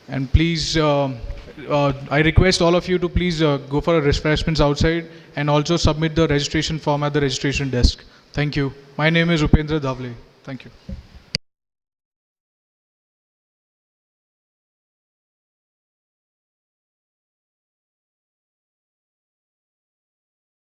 And please, I request all of you to please go for refreshments outside and also submit the registration form at the registration desk. Thank you. My name is Upendra Davle. Thank you.